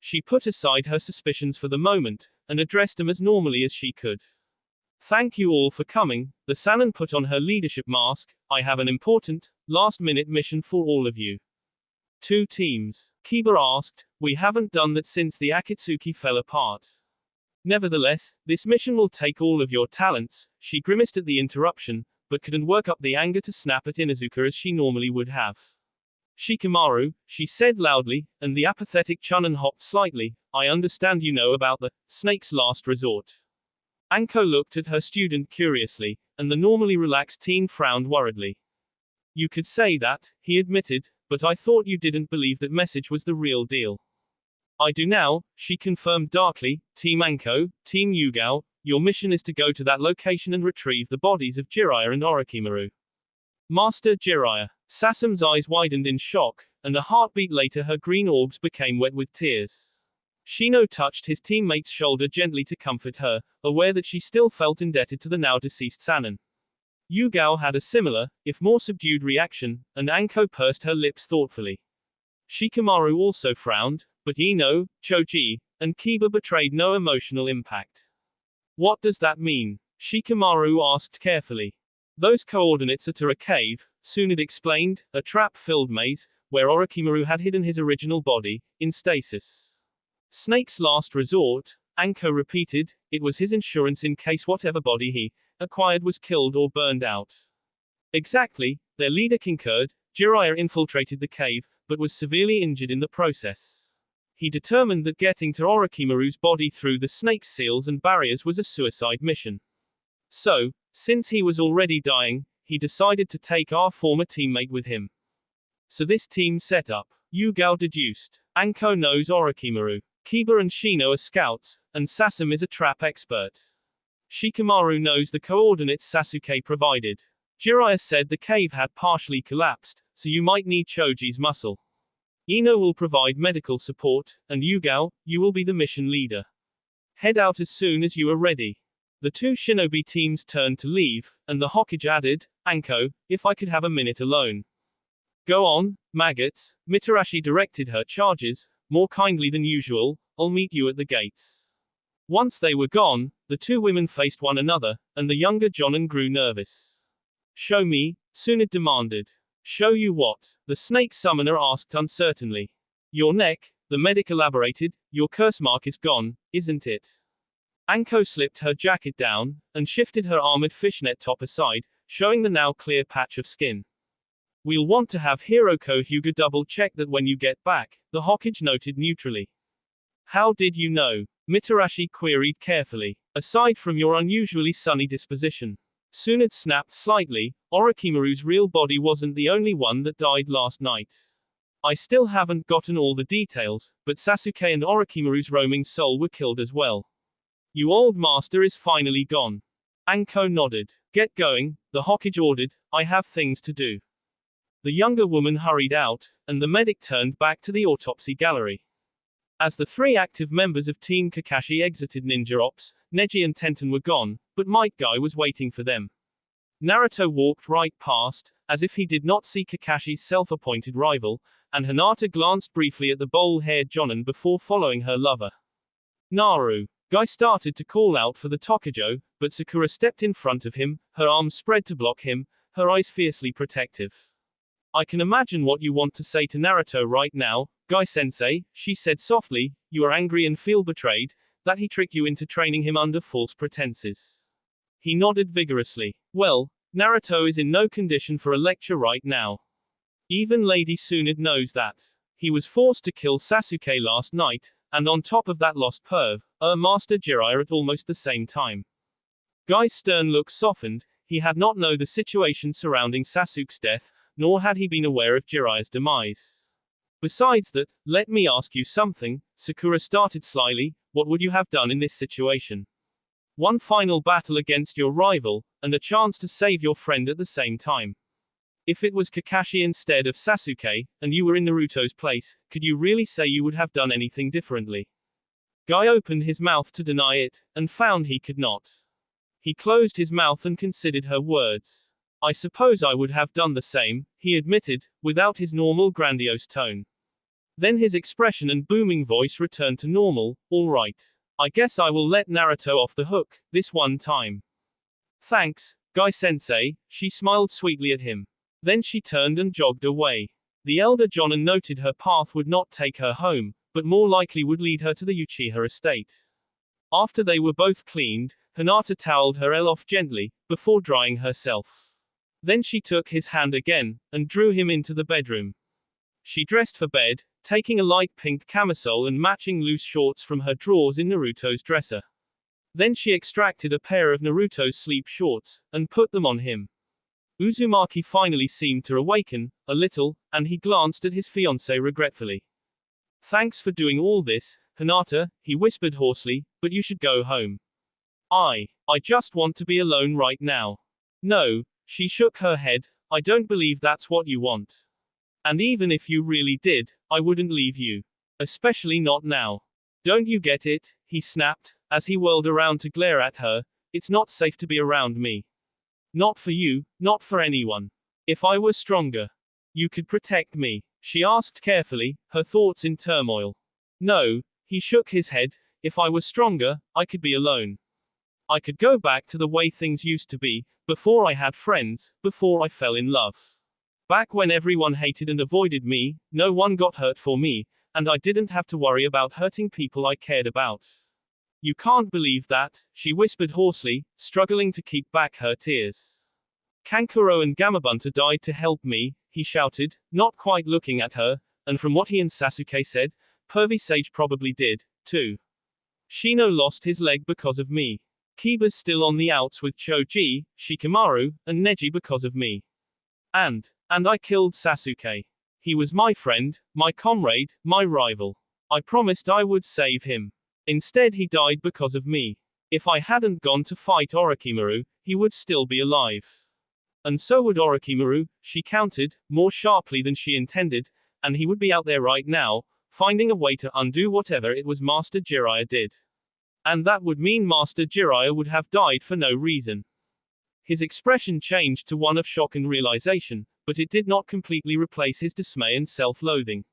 She put aside her suspicions for the moment, and addressed them as normally as she could. "Thank you all for coming." The Sannin put on her leadership mask. "I have an important, last-minute mission for all of you." "Two teams?" Kiba asked. "We haven't done that since the Akatsuki fell apart." "Nevertheless, this mission will take all of your talents." She grimaced at the interruption, but couldn't work up the anger to snap at Inuzuka as she normally would have. "Shikamaru," she said loudly, and the apathetic Chunin hopped slightly. "I understand you know about the snake's last resort." Anko looked at her student curiously, and the normally relaxed teen frowned worriedly. "You could say that," he admitted, "but I thought you didn't believe that message was the real deal." "I do now," she confirmed darkly. "Team Anko, Team Yugao, your mission is to go to that location and retrieve the bodies of Jiraiya and Orochimaru." "Master Jiraiya." Sasame's eyes widened in shock, and a heartbeat later her green orbs became wet with tears. Shino touched his teammate's shoulder gently to comfort her, aware that she still felt indebted to the now-deceased Sannin. Yugao had a similar, if more subdued reaction, and Anko pursed her lips thoughtfully. Shikamaru also frowned, but Ino, Choji, and Kiba betrayed no emotional impact. "What does that mean?" Shikamaru asked carefully. "Those coordinates are to a cave," Tsunade explained, "a trap-filled maze, where Orochimaru had hidden his original body, in stasis." "Snake's last resort," Anko repeated. "It was his insurance in case whatever body he acquired was killed or burned out." "Exactly," their leader concurred. "Jiraiya infiltrated the cave, but was severely injured in the process. He determined that getting to Orochimaru's body through the snake's seals and barriers was a suicide mission. So, since he was already dying, he decided to take our former teammate with him. So this team set up. Yugao deduced. Anko knows Orochimaru. Kiba and Shino are scouts, and Sasum is a trap expert. Shikamaru knows the coordinates Sasuke provided. Jiraiya said the cave had partially collapsed, so you might need Choji's muscle. Ino will provide medical support, and Yugao, you will be the mission leader. Head out as soon as you are ready. The two shinobi teams turned to leave, and the Hokage added, Anko, if I could have a minute alone. Go on, maggots, Mitarashi directed her charges, more kindly than usual, I'll meet you at the gates. Once they were gone, the two women faced one another, and the younger Jonin grew nervous. Show me, Tsunade demanded. Show you what? The snake summoner asked uncertainly. Your neck, the medic elaborated, your curse mark is gone, isn't it? Anko slipped her jacket down, and shifted her armored fishnet top aside, showing the now clear patch of skin. We'll want to have Hiroko Hyuga double-check that when you get back, the Hokage noted neutrally. How did you know? Mitarashi queried carefully. Aside from your unusually sunny disposition. Tsunade snapped slightly, Orochimaru's real body wasn't the only one that died last night. I still haven't gotten all the details, but Sasuke and Orochimaru's roaming soul were killed as well. You old master is finally gone. Anko nodded. Get going, the Hokage ordered, I have things to do. The younger woman hurried out, and the medic turned back to the autopsy gallery. As the three active members of Team Kakashi exited Ninja Ops, Neji and Tenten were gone, but Might Guy was waiting for them. Naruto walked right past, as if he did not see Kakashi's self-appointed rival, and Hinata glanced briefly at the bowl-haired Jonin before following her lover. Naru. Guy started to call out for the Tokujo, but Sakura stepped in front of him, her arms spread to block him, her eyes fiercely protective. I can imagine what you want to say to Naruto right now, Guy-sensei, she said softly, you are angry and feel betrayed, that he tricked you into training him under false pretenses. He nodded vigorously. Well, Naruto is in no condition for a lecture right now. Even Lady Tsunade knows that. He was forced to kill Sasuke last night, and on top of that lost perv, Master Jiraiya at almost the same time. Guy's stern look softened, he had not known the situation surrounding Sasuke's death, nor had he been aware of Jiraiya's demise. Besides that, let me ask you something, Sakura started slyly, what would you have done in this situation? One final battle against your rival, and a chance to save your friend at the same time. If it was Kakashi instead of Sasuke, and you were in Naruto's place, could you really say you would have done anything differently? Guy opened his mouth to deny it, and found he could not. He closed his mouth and considered her words. I suppose I would have done the same, he admitted, without his normal grandiose tone. Then his expression and booming voice returned to normal, all right. I guess I will let Naruto off the hook, this one time. Thanks, Guy-sensei, she smiled sweetly at him. Then she turned and jogged away. The elder Jonin noted her path would not take her home, but more likely would lead her to the Uchiha estate. After they were both cleaned, Hinata toweled her off gently, before drying herself. Then she took his hand again, and drew him into the bedroom. She dressed for bed, taking a light pink camisole and matching loose shorts from her drawers in Naruto's dresser. Then she extracted a pair of Naruto's sleep shorts, and put them on him. Uzumaki finally seemed to awaken, a little, and he glanced at his fiancée regretfully. Thanks for doing all this, Hinata, he whispered hoarsely, but you should go home. I just want to be alone right now. No, she shook her head, I don't believe that's what you want. And even if you really did, I wouldn't leave you. Especially not now. Don't you get it? He snapped, as he whirled around to glare at her. It's not safe to be around me. Not for you, not for anyone. If I were stronger, you could protect me, she asked carefully, her thoughts in turmoil. No, he shook his head, if I were stronger, I could be alone. I could go back to the way things used to be, before I had friends, before I fell in love. Back when everyone hated and avoided me, no one got hurt for me, and I didn't have to worry about hurting people I cared about. You can't believe that, she whispered hoarsely, struggling to keep back her tears. Kankuro and Gamabunta died to help me, he shouted, not quite looking at her, and from what he and Sasuke said, Pervy Sage probably did, too. Shino lost his leg because of me. Kiba's still on the outs with Choji, Shikamaru, and Neji because of me. And I killed Sasuke. He was my friend, my comrade, my rival. I promised I would save him. Instead he died because of me. If I hadn't gone to fight Orochimaru, he would still be alive. And so would Orochimaru, she countered, more sharply than she intended, and he would be out there right now, finding a way to undo whatever it was Master Jiraiya did. And that would mean Master Jiraiya would have died for no reason. His expression changed to one of shock and realization, but it did not completely replace his dismay and self-loathing.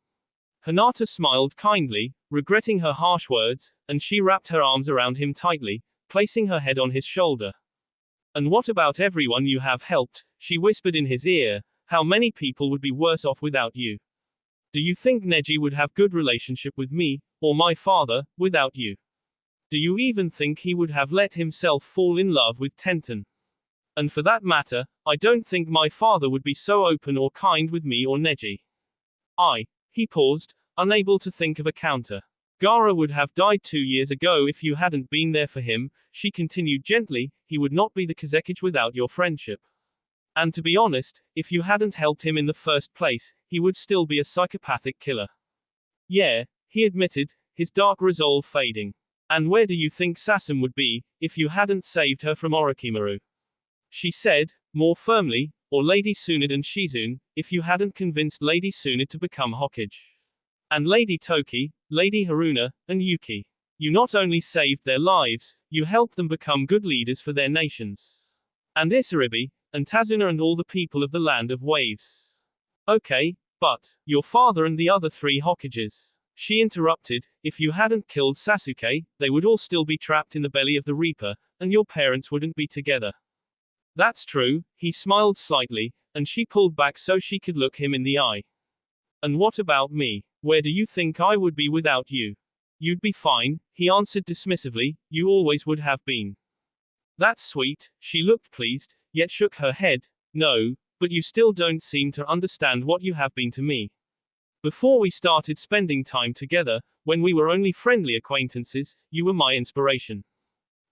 Hinata smiled kindly, regretting her harsh words, and she wrapped her arms around him tightly, placing her head on his shoulder. And what about everyone you have helped? She whispered in his ear. How many people would be worse off without you? Do you think Neji would have good relationship with me, or my father, without you? Do you even think he would have let himself fall in love with Tenten? And for that matter, I don't think my father would be so open or kind with me or Neji. He paused, unable to think of a counter. Gaara would have died 2 years ago if you hadn't been there for him, she continued gently, he would not be the Kazekage without your friendship. And to be honest, if you hadn't helped him in the first place, he would still be a psychopathic killer. Yeah, he admitted, his dark resolve fading. And where do you think Sasum would be, if you hadn't saved her from Orochimaru? She said, more firmly, or Lady Tsunade and Shizune, if you hadn't convinced Lady Tsunade to become Hokage. And Lady Toki, Lady Haruna, and Yuki. You not only saved their lives, you helped them become good leaders for their nations. And Isaribi, and Tazuna and all the people of the Land of Waves. Okay, but your father and the other 3 Hokages. She interrupted, if you hadn't killed Sasuke, they would all still be trapped in the belly of the Reaper, and your parents wouldn't be together. That's true, he smiled slightly, and she pulled back so she could look him in the eye. And what about me? Where do you think I would be without you? You'd be fine, he answered dismissively, you always would have been. That's sweet, she looked pleased, yet shook her head. No, but you still don't seem to understand what you have been to me. Before we started spending time together, when we were only friendly acquaintances, you were my inspiration.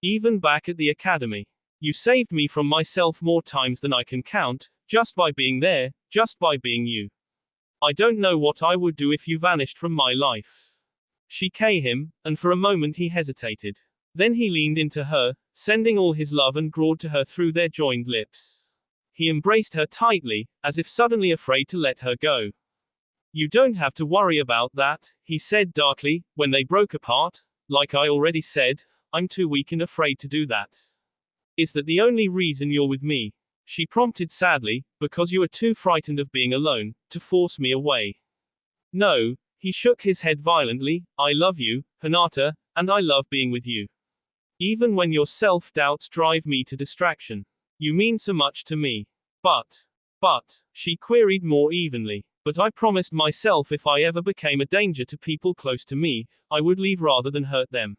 Even back at the academy. You saved me from myself more times than I can count, just by being there, just by being you. I don't know what I would do if you vanished from my life. She kissed him, and for a moment he hesitated. Then he leaned into her, sending all his love and graw to her through their joined lips. He embraced her tightly, as if suddenly afraid to let her go. You don't have to worry about that, he said darkly, when they broke apart. Like I already said, I'm too weak and afraid to do that. Is that the only reason you're with me? She prompted sadly, because you are too frightened of being alone, to force me away. No, he shook his head violently, I love you, Hinata, and I love being with you. Even when your self-doubts drive me to distraction. You mean so much to me. But, she queried more evenly. But I promised myself if I ever became a danger to people close to me, I would leave rather than hurt them.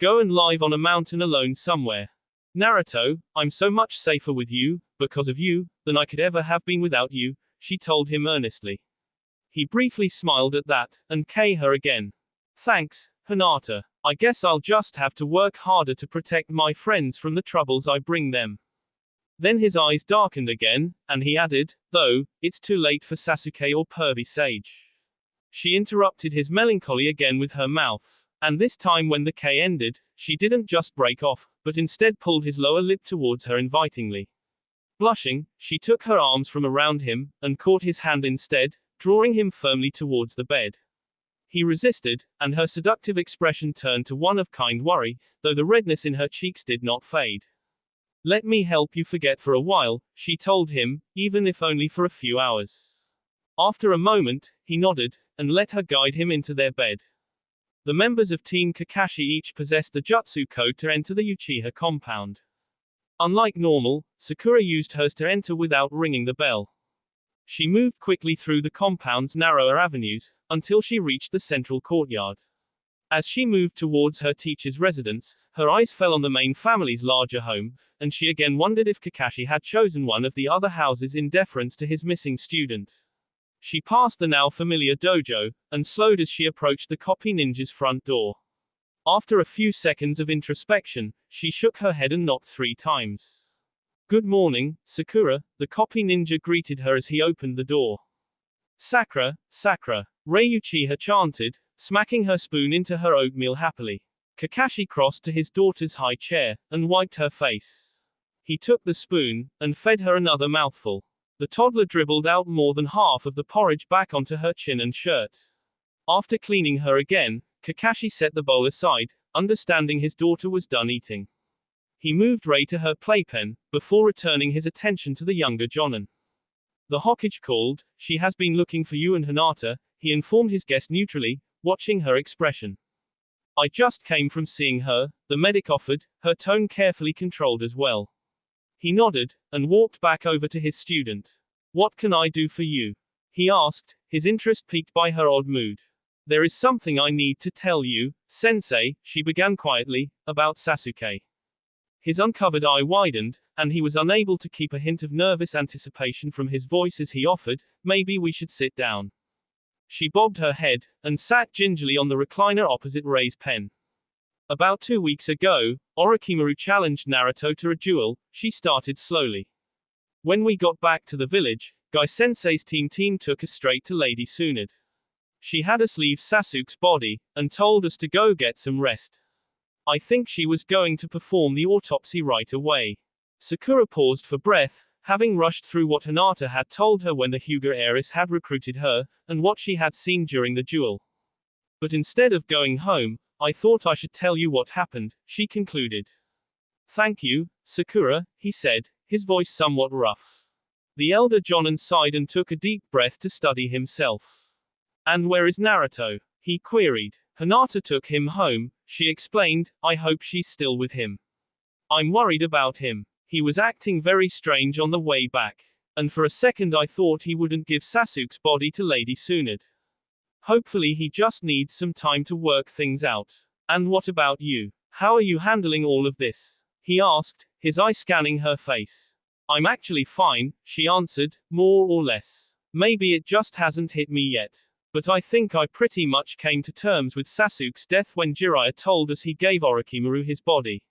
Go and live on a mountain alone somewhere. Naruto, I'm so much safer with you, because of you, than I could ever have been without you, she told him earnestly. He briefly smiled at that, and kissed her again. Thanks, Hinata. I guess I'll just have to work harder to protect my friends from the troubles I bring them. Then his eyes darkened again, and he added, though, it's too late for Sasuke or Pervy Sage. She interrupted his melancholy again with her mouth. And this time when the K ended, she didn't just break off, but instead pulled his lower lip towards her invitingly. Blushing, she took her arms from around him, and caught his hand instead, drawing him firmly towards the bed. He resisted, and her seductive expression turned to one of kind worry, though the redness in her cheeks did not fade. Let me help you forget for a while, she told him, even if only for a few hours. After a moment, he nodded, and let her guide him into their bed. The members of Team Kakashi each possessed the Jutsu code to enter the Uchiha compound. Unlike normal, Sakura used hers to enter without ringing the bell. She moved quickly through the compound's narrower avenues, until she reached the central courtyard. As she moved towards her teacher's residence, her eyes fell on the main family's larger home, and she again wondered if Kakashi had chosen one of the other houses in deference to his missing student. She passed the now familiar dojo, and slowed as she approached the copy ninja's front door. After a few seconds of introspection, she shook her head and knocked 3 times. Good morning, Sakura, the copy ninja greeted her as he opened the door. Sakura, Sakura, Ryuchiha chanted, smacking her spoon into her oatmeal happily. Kakashi crossed to his daughter's high chair, and wiped her face. He took the spoon, and fed her another mouthful. The toddler dribbled out more than half of the porridge back onto her chin and shirt. After cleaning her again, Kakashi set the bowl aside, understanding his daughter was done eating. He moved Rei to her playpen, before returning his attention to the younger Jonin. The Hokage called, she has been looking for you and Hinata, he informed his guest neutrally, watching her expression. I just came from seeing her, the medic offered, her tone carefully controlled as well. He nodded, and walked back over to his student. What can I do for you? He asked, his interest piqued by her odd mood. There is something I need to tell you, sensei, she began quietly, about Sasuke. His uncovered eye widened, and he was unable to keep a hint of nervous anticipation from his voice as he offered, maybe we should sit down. She bobbed her head, and sat gingerly on the recliner opposite Rei's pen. About 2 weeks ago, Orochimaru challenged Naruto to a duel, she started slowly. When we got back to the village, Guy-sensei's team took us straight to Lady Tsunade. She had us leave Sasuke's body, and told us to go get some rest. I think she was going to perform the autopsy right away. Sakura paused for breath, having rushed through what Hinata had told her when the Hyuga heiress had recruited her, and what she had seen during the duel. But instead of going home, I thought I should tell you what happened, she concluded. Thank you, Sakura, he said, his voice somewhat rough. The elder Jonin sighed and took a deep breath to steady himself. And where is Naruto? He queried. Hinata took him home, she explained, I hope she's still with him. I'm worried about him. He was acting very strange on the way back. And for a second I thought he wouldn't give Sasuke's body to Lady Tsunade. Hopefully he just needs some time to work things out. And what about you? How are you handling all of this? He asked, his eye scanning her face. I'm actually fine, she answered, more or less. Maybe it just hasn't hit me yet. But I think I pretty much came to terms with Sasuke's death when Jiraiya told us he gave Orochimaru his body.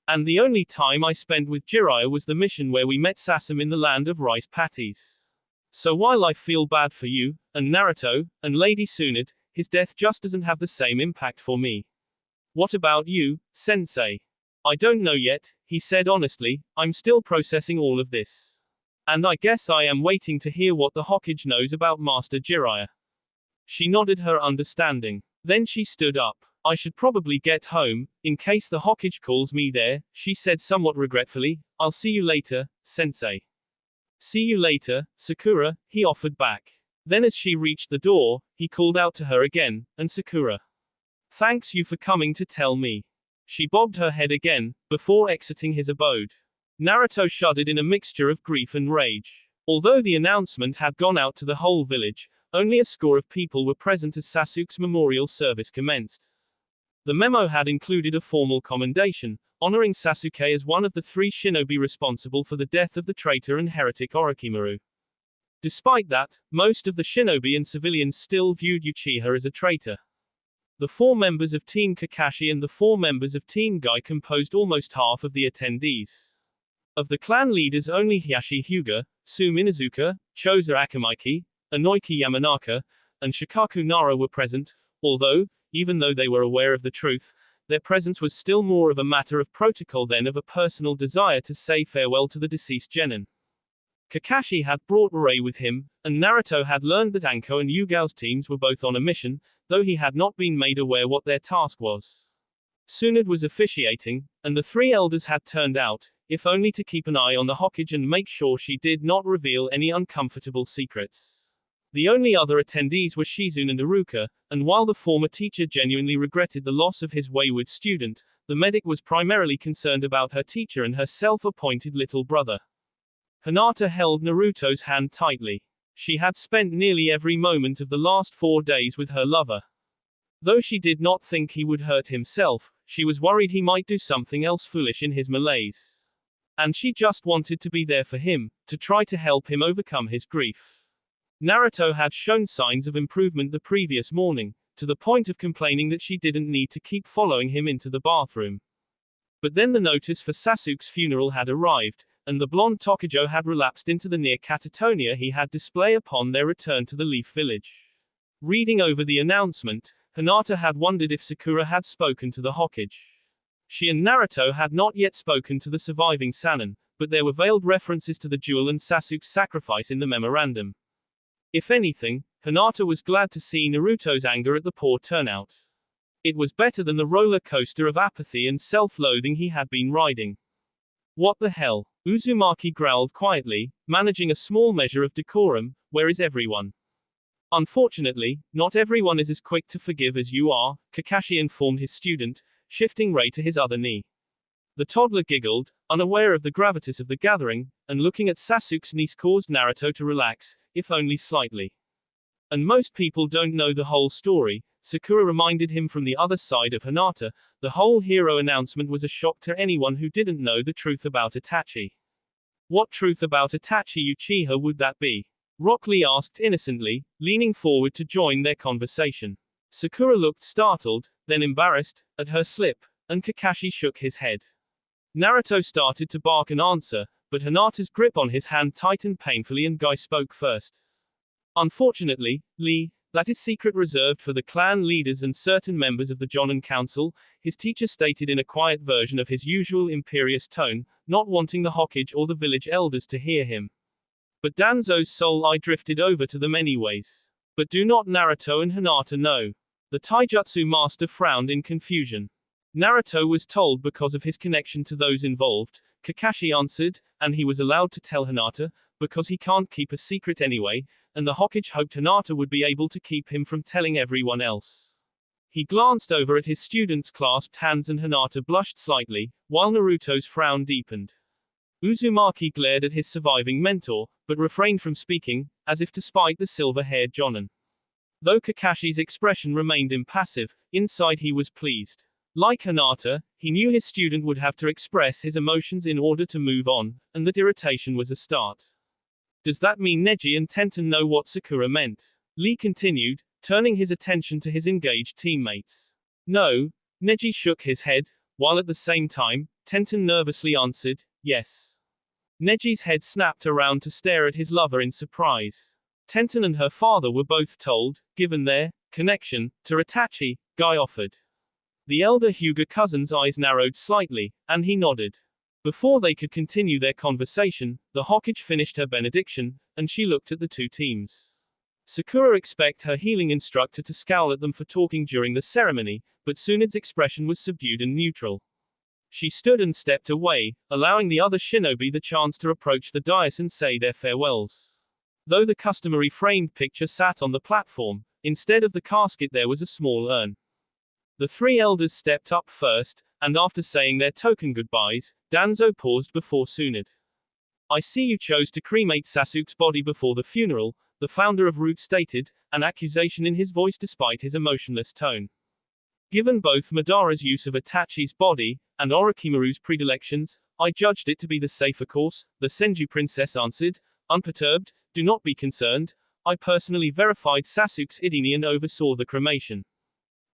And the only time I spent with Jiraiya was the mission where we met Sasame in the land of rice patties. So while I feel bad for you, and Naruto, and Lady Tsunade, his death just doesn't have the same impact for me. What about you, sensei? I don't know yet, he said honestly, I'm still processing all of this. And I guess I am waiting to hear what the Hokage knows about Master Jiraiya. She nodded her understanding. Then she stood up. I should probably get home, in case the Hokage calls me there, she said somewhat regretfully. I'll see you later, sensei. See you later, Sakura, he offered back. Then as she reached the door, he called out to her again, and Sakura. Thanks you for coming to tell me. She bobbed her head again, before exiting his abode. Naruto shuddered in a mixture of grief and rage. Although the announcement had gone out to the whole village, only a score of people were present as Sasuke's memorial service commenced. The memo had included a formal commendation, honoring Sasuke as one of the 3 shinobi responsible for the death of the traitor and heretic Orochimaru. Despite that, most of the shinobi and civilians still viewed Uchiha as a traitor. The 4 members of Team Kakashi and the 4 members of Team Guy composed almost half of the attendees. Of the clan leaders only Hiyashi Hyuga, Tsu Minazuka, Choza Akamaiki, Inoiki Yamanaka, and Shikaku Nara were present, although, even though they were aware of the truth, their presence was still more of a matter of protocol than of a personal desire to say farewell to the deceased genin. Kakashi had brought Rei with him, and Naruto had learned that Anko and Yugao's teams were both on a mission, though he had not been made aware what their task was. Tsunade was officiating, and the 3 elders had turned out, if only to keep an eye on the Hokage and make sure she did not reveal any uncomfortable secrets. The only other attendees were Shizune and Iruka, and while the former teacher genuinely regretted the loss of his wayward student, the medic was primarily concerned about her teacher and her self-appointed little brother. Hinata held Naruto's hand tightly. She had spent nearly every moment of the last 4 days with her lover. Though she did not think he would hurt himself, she was worried he might do something else foolish in his malaise. And she just wanted to be there for him, to try to help him overcome his grief. Naruto had shown signs of improvement the previous morning, to the point of complaining that she didn't need to keep following him into the bathroom. But then the notice for Sasuke's funeral had arrived, and the blonde Tokujo had relapsed into the near catatonia he had display upon their return to the Leaf Village. Reading over the announcement, Hinata had wondered if Sakura had spoken to the Hokage. She and Naruto had not yet spoken to the surviving Sannin, but there were veiled references to the duel and Sasuke's sacrifice in the memorandum. If anything, Hinata was glad to see Naruto's anger at the poor turnout. It was better than the roller coaster of apathy and self-loathing he had been riding. What the hell? Uzumaki growled quietly, managing a small measure of decorum. Where is everyone? Unfortunately, not everyone is as quick to forgive as you are, Kakashi informed his student, shifting Rei to his other knee. The toddler giggled, unaware of the gravitas of the gathering, and looking at Sasuke's niece caused Naruto to relax, if only slightly. And most people don't know the whole story, Sakura reminded him from the other side of Hinata. The whole hero announcement was a shock to anyone who didn't know the truth about Itachi. What truth about Itachi Uchiha would that be? Rock Lee asked innocently, leaning forward to join their conversation. Sakura looked startled, then embarrassed, at her slip, and Kakashi shook his head. Naruto started to bark an answer, but Hinata's grip on his hand tightened painfully and Guy spoke first. Unfortunately, Lee, that is secret reserved for the clan leaders and certain members of the Jonin Council, his teacher stated in a quiet version of his usual imperious tone, not wanting the Hokage or the village elders to hear him. But Danzo's soul eye drifted over to them anyways. But do not Naruto and Hinata know? The taijutsu master frowned in confusion. Naruto was told because of his connection to those involved, Kakashi answered, and he was allowed to tell Hinata, because he can't keep a secret anyway, and the Hokage hoped Hinata would be able to keep him from telling everyone else. He glanced over at his students' clasped hands and Hinata blushed slightly, while Naruto's frown deepened. Uzumaki glared at his surviving mentor, but refrained from speaking, as if to spite the silver-haired Jonin. Though Kakashi's expression remained impassive, inside he was pleased. Like Hinata, he knew his student would have to express his emotions in order to move on, and that irritation was a start. Does that mean Neji and Tenten know what Sakura meant? Lee continued, turning his attention to his engaged teammates. No, Neji shook his head, while at the same time, Tenten nervously answered, yes. Neji's head snapped around to stare at his lover in surprise. Tenten and her father were both told, given their connection to Itachi, Guy offered. The elder Hyuga cousin's eyes narrowed slightly, and he nodded. Before they could continue their conversation, the Hokage finished her benediction, and she looked at the two teams. Sakura expected her healing instructor to scowl at them for talking during the ceremony, but Tsunade's expression was subdued and neutral. She stood and stepped away, allowing the other shinobi the chance to approach the dais and say their farewells. Though the customary framed picture sat on the platform, instead of the casket there was a small urn. The three elders stepped up first, and after saying their token goodbyes, Danzo paused before Tsunade. I see you chose to cremate Sasuke's body before the funeral, the founder of Root stated, an accusation in his voice despite his emotionless tone. Given both Madara's use of Itachi's body, and Orochimaru's predilections, I judged it to be the safer course, the Senju princess answered, unperturbed, do not be concerned, I personally verified Sasuke's identity and oversaw the cremation.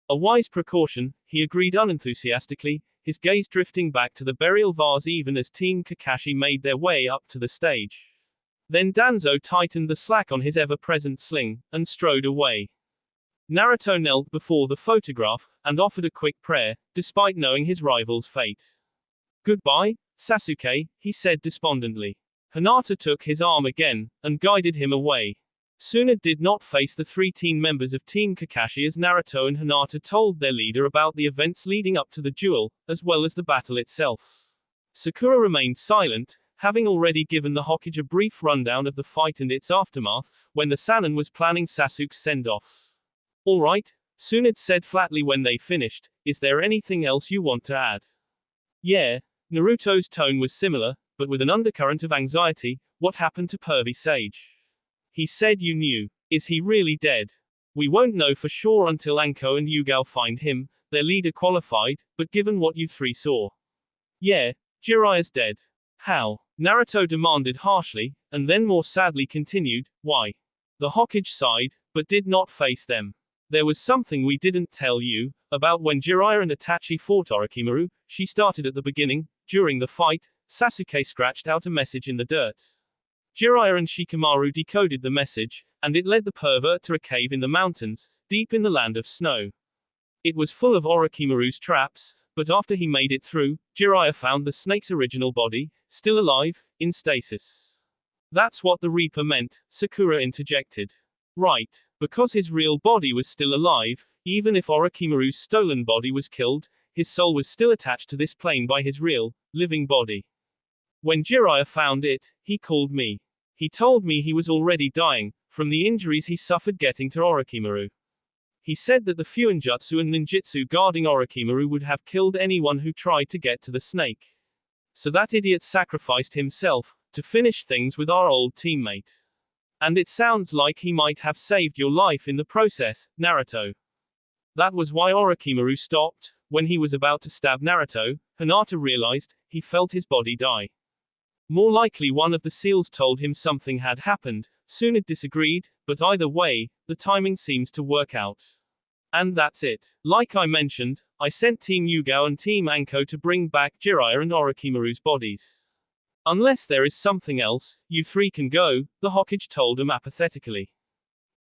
A wise precaution, he agreed unenthusiastically, his gaze drifting back to the burial vase even as Team Kakashi made their way up to the stage. Then Danzo tightened the slack on his ever-present sling, and strode away. Naruto knelt before the photograph, and offered a quick prayer, despite knowing his rival's fate. Goodbye, Sasuke, he said despondently. Hinata took his arm again, and guided him away. Tsunade did not face the three teen members of Team Kakashi as Naruto and Hinata told their leader about the events leading up to the duel, as well as the battle itself. Sakura remained silent, having already given the Hokage a brief rundown of the fight and its aftermath, when the Sannin was planning Sasuke's send-off. All right, Tsunade said flatly when they finished, is there anything else you want to add? Yeah, Naruto's tone was similar, but with an undercurrent of anxiety. What happened to Pervy Sage? He said you knew. Is he really dead? We won't know for sure until Anko and Yugao find him, their leader qualified, but given what you three saw. Yeah, Jiraiya's dead. How? Naruto demanded harshly, and then more sadly continued, why? The Hokage sighed, but did not face them. There was something we didn't tell you about when Jiraiya and Itachi fought Orochimaru. She started at the beginning. During the fight, Sasuke scratched out a message in the dirt. Jiraiya and Shikamaru decoded the message, and it led the pervert to a cave in the mountains, deep in the land of snow. It was full of Orochimaru's traps, but after he made it through, Jiraiya found the snake's original body, still alive, in stasis. That's what the Reaper meant, Sakura interjected. Right. Because his real body was still alive, even if Orochimaru's stolen body was killed, his soul was still attached to this plane by his real, living body. When Jiraiya found it, he called me. He told me he was already dying, from the injuries he suffered getting to Orochimaru. He said that the Fuinjutsu and ninjutsu guarding Orochimaru would have killed anyone who tried to get to the snake. So that idiot sacrificed himself, to finish things with our old teammate. And it sounds like he might have saved your life in the process, Naruto. That was why Orochimaru stopped. When he was about to stab Naruto, Hinata realized, he felt his body die. More likely one of the seals told him something had happened. Tsunade disagreed, but either way, the timing seems to work out. And that's it. Like I mentioned, I sent Team Yugao and Team Anko to bring back Jiraiya and Orochimaru's bodies. Unless there is something else, you three can go, the Hokage told him apathetically.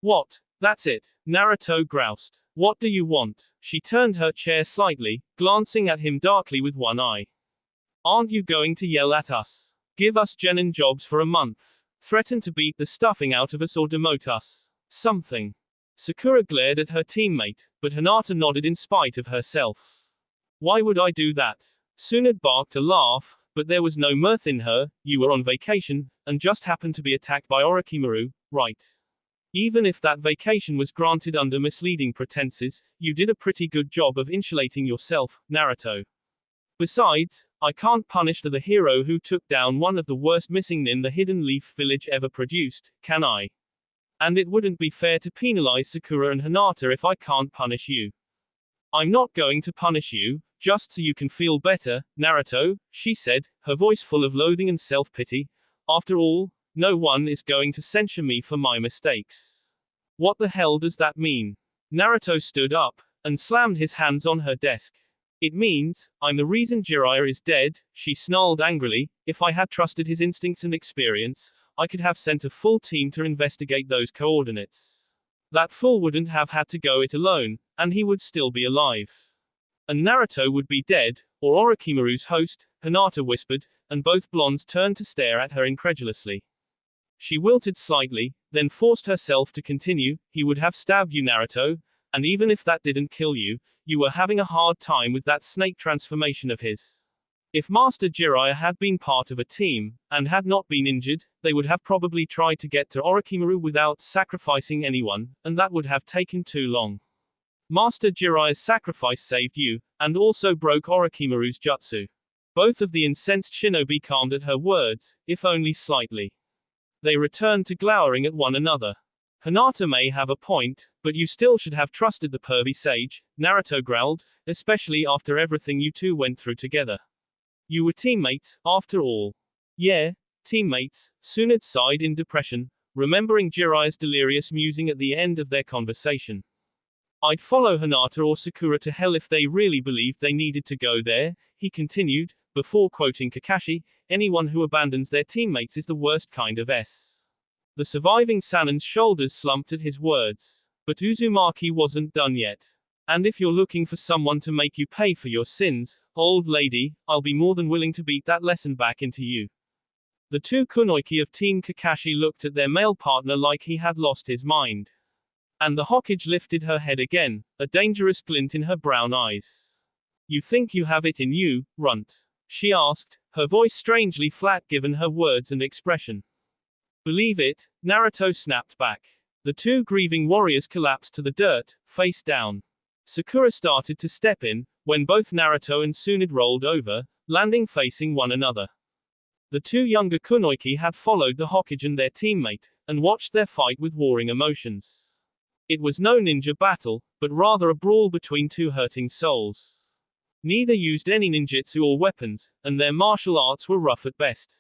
What? That's it, Naruto groused. What do you want? She turned her chair slightly, glancing at him darkly with one eye. Aren't you going to yell at us? Give us genin jobs for a month. Threaten to beat the stuffing out of us or demote us. Something. Sakura glared at her teammate, but Hinata nodded in spite of herself. Why would I do that? Tsunade barked a laugh, but there was no mirth in her. You were on vacation, and just happened to be attacked by Orochimaru, right? Even if that vacation was granted under misleading pretenses, you did a pretty good job of insulating yourself, Naruto. Besides, I can't punish the hero who took down one of the worst missing nin the Hidden Leaf Village ever produced, can I? And it wouldn't be fair to penalize Sakura and Hinata if I can't punish you. I'm not going to punish you, just so you can feel better, Naruto, she said, her voice full of loathing and self-pity. After all, no one is going to censure me for my mistakes. What the hell does that mean? Naruto stood up, and slammed his hands on her desk. It means, I'm the reason Jiraiya is dead, she snarled angrily. If I had trusted his instincts and experience, I could have sent a full team to investigate those coordinates. That fool wouldn't have had to go it alone, and he would still be alive. And Naruto would be dead, or Orochimaru's host, Hinata whispered, and both blondes turned to stare at her incredulously. She wilted slightly, then forced herself to continue. He would have stabbed you, Naruto, and even if that didn't kill you, you were having a hard time with that snake transformation of his. If Master Jiraiya had been part of a team, and had not been injured, they would have probably tried to get to Orochimaru without sacrificing anyone, and that would have taken too long. Master Jiraiya's sacrifice saved you, and also broke Orochimaru's jutsu. Both of the incensed shinobi calmed at her words, if only slightly. They returned to glowering at one another. Hinata may have a point, but you still should have trusted the pervy sage, Naruto growled, especially after everything you two went through together. You were teammates, after all. Yeah, teammates, Tsunade sighed in depression, remembering Jiraiya's delirious musing at the end of their conversation. I'd follow Hinata or Sakura to hell if they really believed they needed to go there, he continued, before quoting Kakashi, anyone who abandons their teammates is the worst kind of S. The surviving Sanin's shoulders slumped at his words. But Uzumaki wasn't done yet. And if you're looking for someone to make you pay for your sins, old lady, I'll be more than willing to beat that lesson back into you. The two kunoichi of Team Kakashi looked at their male partner like he had lost his mind. And the Hokage lifted her head again, a dangerous glint in her brown eyes. You think you have it in you, runt? She asked, her voice strangely flat given her words and expression. Believe it, Naruto snapped back. The two grieving warriors collapsed to the dirt, face down. Sakura started to step in, when both Naruto and Tsunade rolled over, landing facing one another. The two younger kunoichi had followed the Hokage and their teammate, and watched their fight with warring emotions. It was no ninja battle, but rather a brawl between two hurting souls. Neither used any ninjutsu or weapons, and their martial arts were rough at best.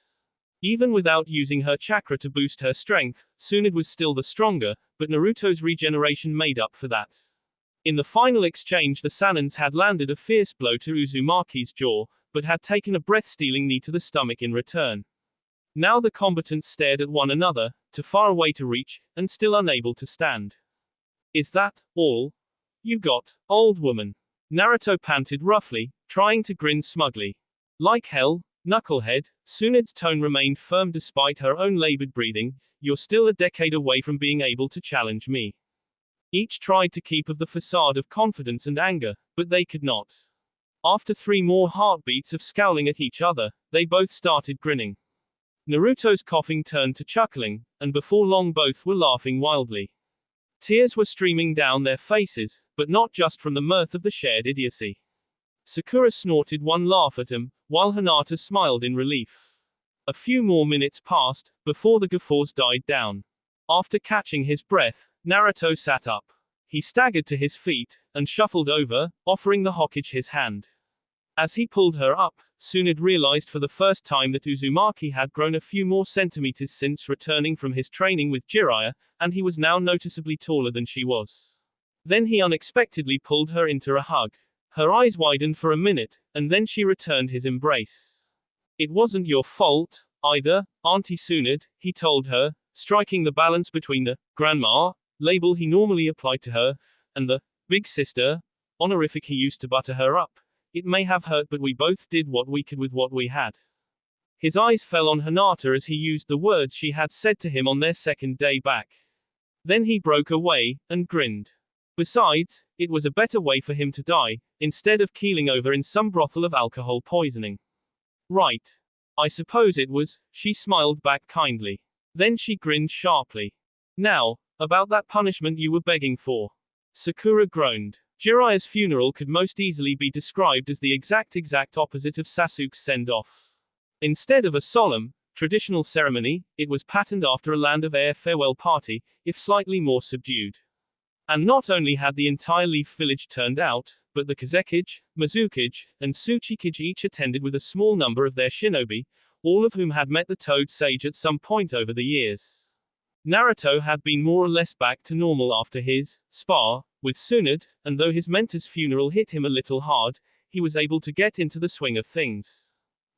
Even without using her chakra to boost her strength, Tsunade was still the stronger, but Naruto's regeneration made up for that. In the final exchange, the Sanins had landed a fierce blow to Uzumaki's jaw, but had taken a breath-stealing knee to the stomach in return. Now the combatants stared at one another, too far away to reach, and still unable to stand. Is that all you got, old woman? Naruto panted roughly, trying to grin smugly. Like hell, knucklehead. Tsunade's tone remained firm despite her own labored breathing. You're still a decade away from being able to challenge me. Each tried to keep up the facade of confidence and anger, but they could not. After 3 more heartbeats of scowling at each other, they both started grinning. Naruto's coughing turned to chuckling, and before long both were laughing wildly. Tears were streaming down their faces, but not just from the mirth of the shared idiocy. Sakura snorted one laugh at him, while Hinata smiled in relief. A few more minutes passed, before the guffaws died down. After catching his breath, Naruto sat up. He staggered to his feet, and shuffled over, offering the Hokage his hand. As he pulled her up, Tsunade realized for the first time that Uzumaki had grown a few more centimeters since returning from his training with Jiraiya, and he was now noticeably taller than she was. Then he unexpectedly pulled her into a hug. Her eyes widened for a minute, and then she returned his embrace. It wasn't your fault, either, Auntie Tsunade, he told her, striking the balance between the grandma label he normally applied to her, and the big sister honorific he used to butter her up. It may have hurt, but we both did what we could with what we had. His eyes fell on Hinata as he used the words she had said to him on their second day back. Then he broke away, and grinned. Besides, it was a better way for him to die, instead of keeling over in some brothel of alcohol poisoning. Right. I suppose it was, she smiled back kindly. Then she grinned sharply. Now, about that punishment you were begging for. Sakura groaned. Jiraiya's funeral could most easily be described as the exact opposite of Sasuke's send-off. Instead of a solemn, traditional ceremony, it was patterned after a land of air farewell party, if slightly more subdued. And not only had the entire Leaf Village turned out, but the Kazekage, Mizukage, and Tsuchikage each attended with a small number of their shinobi, all of whom had met the Toad Sage at some point over the years. Naruto had been more or less back to normal after his spar with Tsunade, and though his mentor's funeral hit him a little hard, he was able to get into the swing of things.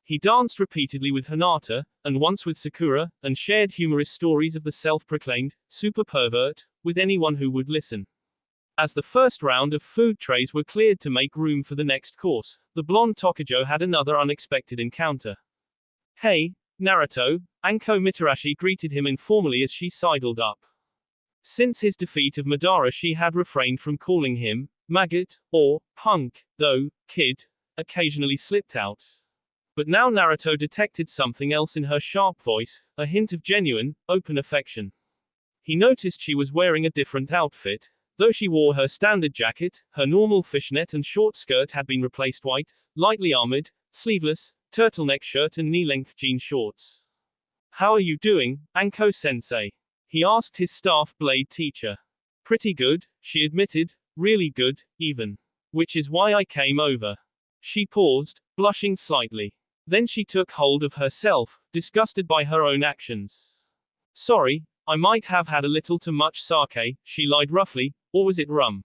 He danced repeatedly with Hinata, and once with Sakura, and shared humorous stories of the self-proclaimed super pervert with anyone who would listen. As the first round of food trays were cleared to make room for the next course, the blonde Tokujo had another unexpected encounter. Hey, Naruto, Anko Mitarashi greeted him informally as she sidled up. Since his defeat of Madara, she had refrained from calling him maggot or punk, though kid occasionally slipped out. But now Naruto detected something else in her sharp voice, a hint of genuine, open affection. He noticed she was wearing a different outfit. Though she wore her standard jacket, her normal fishnet and short skirt had been replaced white, lightly armored, sleeveless, turtleneck shirt and knee-length jean shorts. How are you doing, Anko-sensei? He asked his staff blade teacher. Pretty good, she admitted, really good, even. Which is why I came over. She paused, blushing slightly. Then she took hold of herself, disgusted by her own actions. Sorry, I might have had a little too much sake, she lied roughly, or was it rum?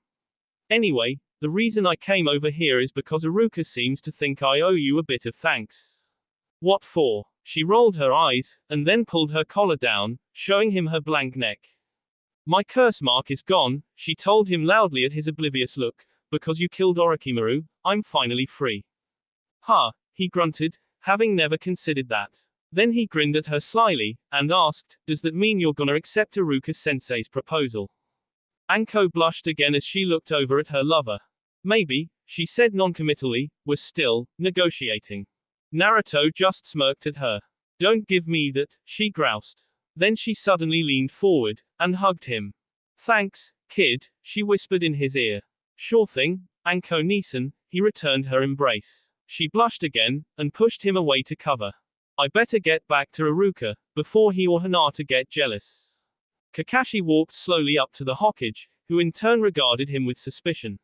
Anyway, the reason I came over here is because Iruka seems to think I owe you a bit of thanks. What for? She rolled her eyes, and then pulled her collar down, showing him her blank neck. My curse mark is gone, she told him loudly at his oblivious look, because you killed Orochimaru, I'm finally free. Ha, he grunted, having never considered that. Then he grinned at her slyly, and asked, does that mean you're gonna accept Iruka-sensei's proposal? Anko blushed again as she looked over at her lover. Maybe, she said noncommittally, we're still negotiating. Naruto just smirked at her. Don't give me that, she groused. Then she suddenly leaned forward, and hugged him. Thanks, kid, she whispered in his ear. Sure thing, Anko-nisan, he returned her embrace. She blushed again, and pushed him away to cover. I better get back to Iruka, before he or Hinata get jealous. Kakashi walked slowly up to the Hokage, who in turn regarded him with suspicion.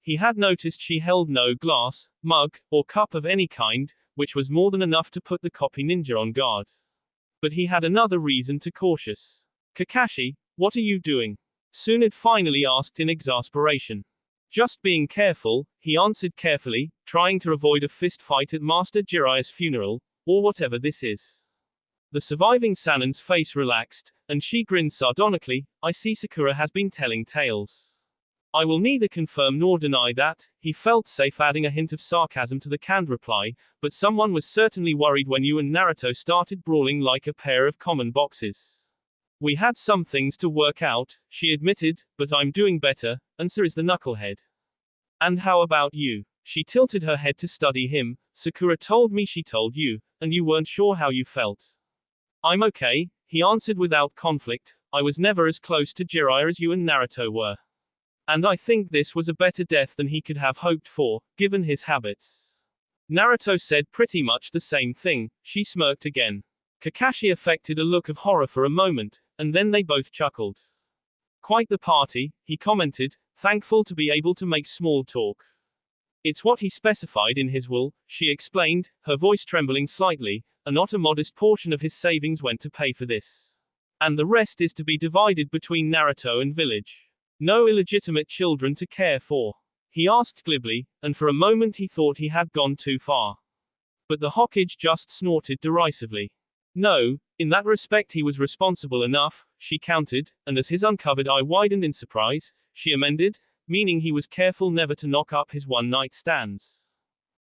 He had noticed she held no glass, mug, or cup of any kind, which was more than enough to put the copy ninja on guard. But he had another reason to cautious. Kakashi, what are you doing? Tsunade finally asked in exasperation. Just being careful, he answered carefully, trying to avoid a fist fight at Master Jiraiya's funeral, or whatever this is. The surviving Sanon's face relaxed, and she grinned sardonically. I see Sakura has been telling tales. I will neither confirm nor deny that. He felt safe adding a hint of sarcasm to the canned reply, but someone was certainly worried when you and Naruto started brawling like a pair of common boxes. We had some things to work out, she admitted, but I'm doing better, and so is the knucklehead. And how about you? She tilted her head to study him. Sakura told me she told you, and you weren't sure how you felt. I'm okay, he answered without conflict. I was never as close to Jiraiya as you and Naruto were. And I think this was a better death than he could have hoped for, given his habits. Naruto said pretty much the same thing. She smirked again. Kakashi affected a look of horror for a moment, and then they both chuckled. Quite the party, he commented, thankful to be able to make small talk. It's what he specified in his will, she explained, her voice trembling slightly, and not a modest portion of his savings went to pay for this. And the rest is to be divided between Naruto and village. No illegitimate children to care for. He asked glibly, and for a moment he thought he had gone too far. But the Hokage just snorted derisively. No, in that respect he was responsible enough, she countered, and as his uncovered eye widened in surprise, she amended, meaning he was careful never to knock up his one-night stands.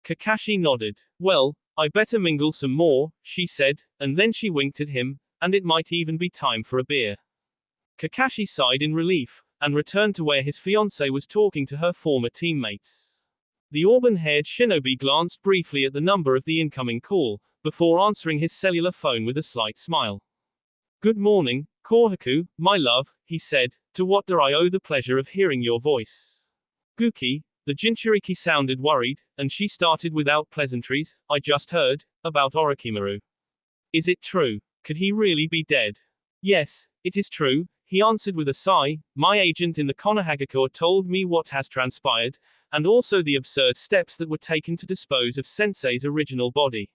Kakashi nodded. Well, I better mingle some more, she said, and then she winked at him, and it might even be time for a beer. Kakashi sighed in relief, and returned to where his fiancée was talking to her former teammates. The auburn-haired shinobi glanced briefly at the number of the incoming call, before answering his cellular phone with a slight smile. Good morning, Kohaku, my love, he said, to what do I owe the pleasure of hearing your voice? Guki, the Jinchuriki sounded worried, and she started without pleasantries, I just heard, about Orochimaru. Is it true? Could he really be dead? Yes, it is true, he answered with a sigh. My agent in the Konohagakure told me what has transpired, and also the absurd steps that were taken to dispose of Sensei's original body.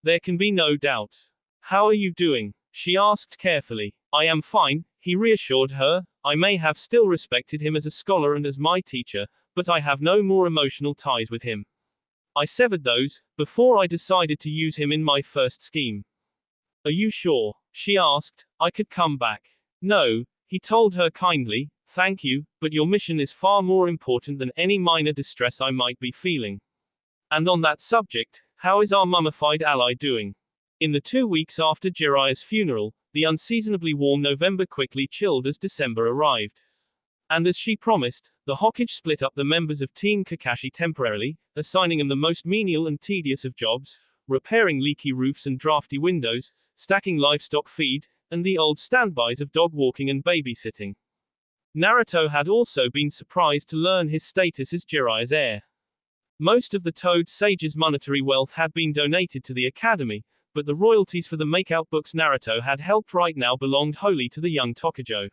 There can be no doubt. How are you doing? She asked carefully. I am fine, he reassured her. I may have still respected him as a scholar and as my teacher, but I have no more emotional ties with him. I severed those, before I decided to use him in my first scheme. Are you sure? She asked. I could come back. No, he told her kindly, thank you, but your mission is far more important than any minor distress I might be feeling. And on that subject, how is our mummified ally doing? In the 2 weeks after Jiraiya's funeral, the unseasonably warm November quickly chilled as December arrived. And as she promised, the Hokage split up the members of Team Kakashi temporarily, assigning them the most menial and tedious of jobs, repairing leaky roofs and drafty windows, stacking livestock feed, and the old standbys of dog walking and babysitting. Naruto had also been surprised to learn his status as Jiraiya's heir. Most of the Toad Sage's monetary wealth had been donated to the academy, but the royalties for the make-out books Naruto had helped write now belonged wholly to the young Tokujo.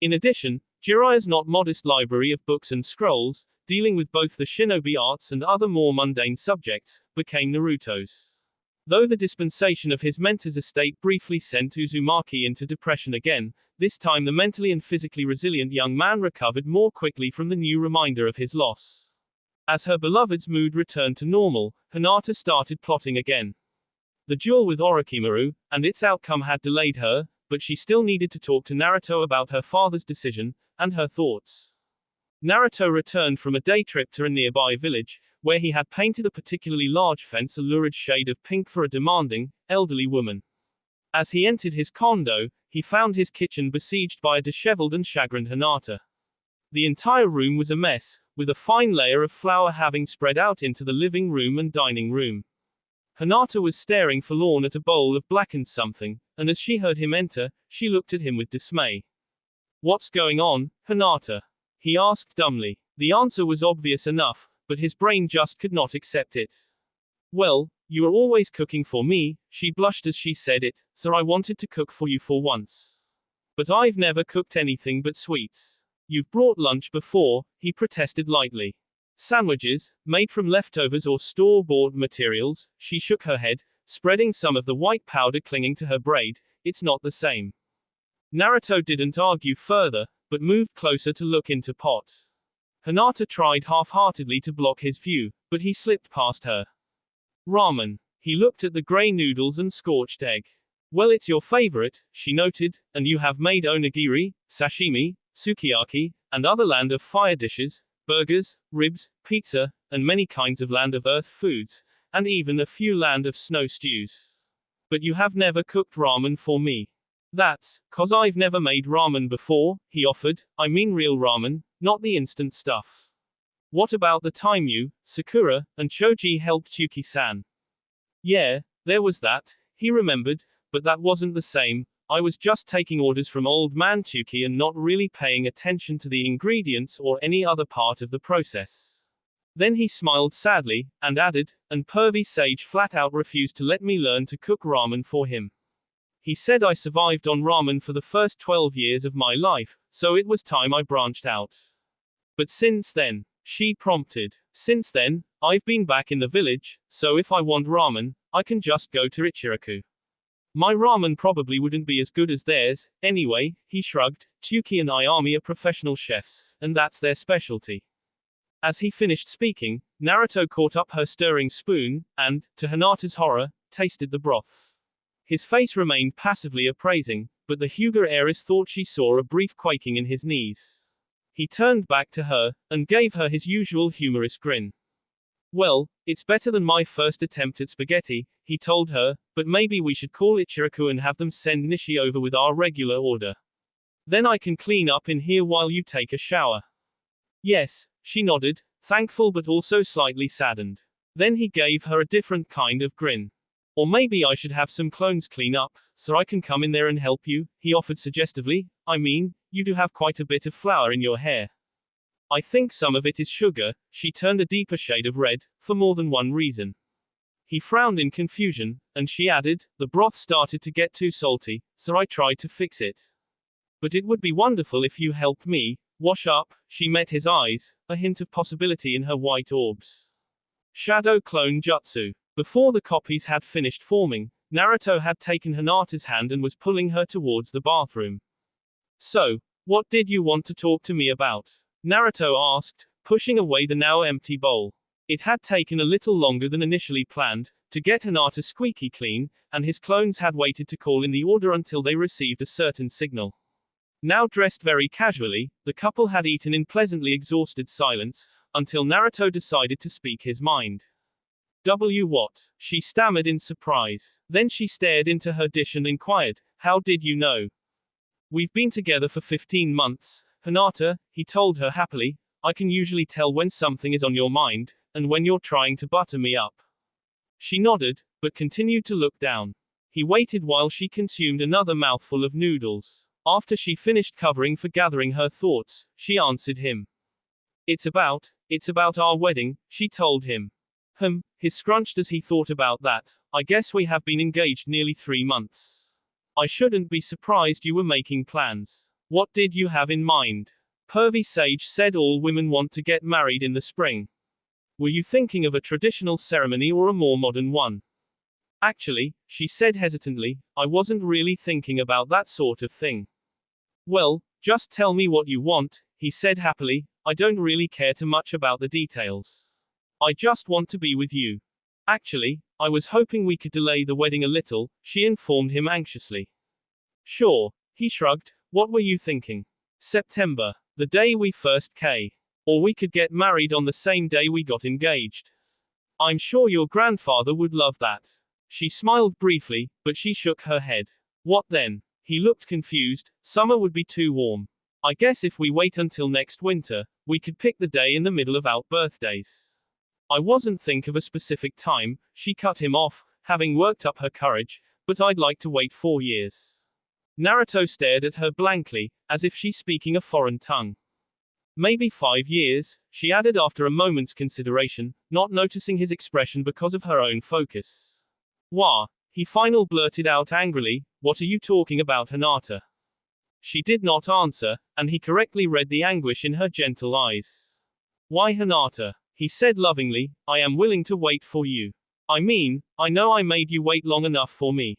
In addition, Jiraiya's not modest library of books and scrolls, dealing with both the shinobi arts and other more mundane subjects, became Naruto's. Though the dispensation of his mentor's estate briefly sent Uzumaki into depression again, this time the mentally and physically resilient young man recovered more quickly from the new reminder of his loss. As her beloved's mood returned to normal, Hinata started plotting again. The duel with Orochimaru, and its outcome had delayed her, but she still needed to talk to Naruto about her father's decision, and her thoughts. Naruto returned from a day trip to a nearby village, where he had painted a particularly large fence a lurid shade of pink for a demanding, elderly woman. As he entered his condo, he found his kitchen besieged by a disheveled and chagrined Hinata. The entire room was a mess, with a fine layer of flour having spread out into the living room and dining room. Hinata was staring forlorn at a bowl of blackened something, and as she heard him enter, she looked at him with dismay. What's going on, Hinata? He asked dumbly. The answer was obvious enough, but his brain just could not accept it. Well, you are always cooking for me, she blushed as she said it, so I wanted to cook for you for once. But I've never cooked anything but sweets. You've brought lunch before, he protested lightly. Sandwiches, made from leftovers or store-bought materials, she shook her head, spreading some of the white powder clinging to her braid, it's not the same. Naruto didn't argue further, but moved closer to look into pot. Hinata tried half-heartedly to block his view, but he slipped past her. Ramen. He looked at the grey noodles and scorched egg. Well, it's your favorite, she noted, and you have made onigiri, sashimi, sukiyaki, and other land of fire dishes, burgers, ribs, pizza, and many kinds of land of earth foods, and even a few land of snow stews. But you have never cooked ramen for me. That's 'cause I've never made ramen before, he offered. I mean real ramen, not the instant stuff. What about the time you, Sakura, and Choji helped Yuki-san? Yeah, there was that, he remembered, but that wasn't the same. I was just taking orders from old man Tuki and not really paying attention to the ingredients or any other part of the process. Then he smiled sadly, and added, and pervy Sage flat out refused to let me learn to cook ramen for him. He said I survived on ramen for the first 12 years of my life, so it was time I branched out. But since then, she prompted. Since then, I've been back in the village, so if I want ramen, I can just go to Ichiraku. My ramen probably wouldn't be as good as theirs, anyway, he shrugged. Tuki and Ayami are professional chefs, and that's their specialty. As he finished speaking, Naruto caught up her stirring spoon, and, to Hinata's horror, tasted the broth. His face remained passively appraising, but the Hyuga heiress thought she saw a brief quaking in his knees. He turned back to her, and gave her his usual humorous grin. Well, it's better than my first attempt at spaghetti, he told her, but maybe we should call Ichiraku and have them send Nishi over with our regular order. Then I can clean up in here while you take a shower. Yes, she nodded, thankful but also slightly saddened. Then he gave her a different kind of grin. Or maybe I should have some clones clean up, so I can come in there and help you, he offered suggestively. I mean, you do have quite a bit of flour in your hair. I think some of it is sugar, she turned a deeper shade of red, for more than one reason. He frowned in confusion, and she added, the broth started to get too salty, so I tried to fix it. But it would be wonderful if you helped me wash up. She met his eyes, a hint of possibility in her white orbs. Shadow clone jutsu. Before the copies had finished forming, Naruto had taken Hinata's hand and was pulling her towards the bathroom. So, what did you want to talk to me about? Naruto asked, pushing away the now empty bowl. It had taken a little longer than initially planned to get Hinata squeaky clean, and his clones had waited to call in the order until they received a certain signal. Now dressed very casually, the couple had eaten in pleasantly exhausted silence, until Naruto decided to speak his mind. What? She stammered in surprise. Then she stared into her dish and inquired, how did you know? We've been together for 15 months, Hinata, he told her happily. I can usually tell when something is on your mind, and when you're trying to butter me up. She nodded, but continued to look down. He waited while she consumed another mouthful of noodles. After she finished covering for gathering her thoughts, she answered him. It's about our wedding, she told him. He scrunched as he thought about that. I guess we have been engaged nearly 3 months. I shouldn't be surprised you were making plans. What did you have in mind? Pervy Sage said all women want to get married in the spring. Were you thinking of a traditional ceremony or a more modern one? Actually, she said hesitantly, I wasn't really thinking about that sort of thing. Well, just tell me what you want, he said happily. I don't really care too much about the details. I just want to be with you. Actually, I was hoping we could delay the wedding a little, she informed him anxiously. Sure, he shrugged. What were you thinking? September, the day we first K. Or we could get married on the same day we got engaged. I'm sure your grandfather would love that. She smiled briefly, but she shook her head. What then? He looked confused. Summer would be too warm. I guess if we wait until next winter, we could pick the day in the middle of our birthdays. I wasn't think of a specific time, she cut him off, having worked up her courage, but I'd like to wait 4 years. Naruto stared at her blankly, as if she's speaking a foreign tongue. Maybe 5 years, she added after a moment's consideration, not noticing his expression because of her own focus. Wah, he finally blurted out angrily, what are you talking about, Hinata? She did not answer, and he correctly read the anguish in her gentle eyes. Why Hinata? He said lovingly, I am willing to wait for you. I mean, I know I made you wait long enough for me.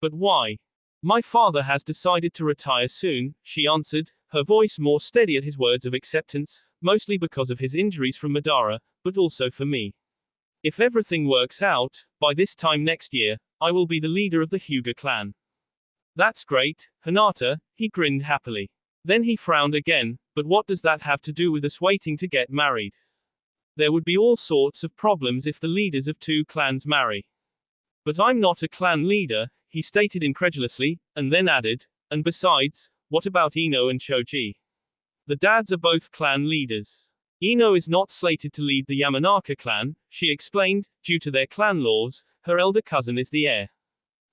But why? My father has decided to retire soon, she answered, her voice more steady at his words of acceptance. mostly because of his injuries from Madara, but also for me. If everything works out, by this time next year, I will be the leader of the Hyuga clan. That's great, Hinata, he grinned happily. Then he frowned again, but what does that have to do with us waiting to get married? There would be all sorts of problems if the leaders of two clans marry. But I'm not a clan leader, he stated incredulously, and then added, and besides, what about Ino and Choji? The dads are both clan leaders. Ino is not slated to lead the Yamanaka clan, she explained, due to their clan laws, her elder cousin is the heir.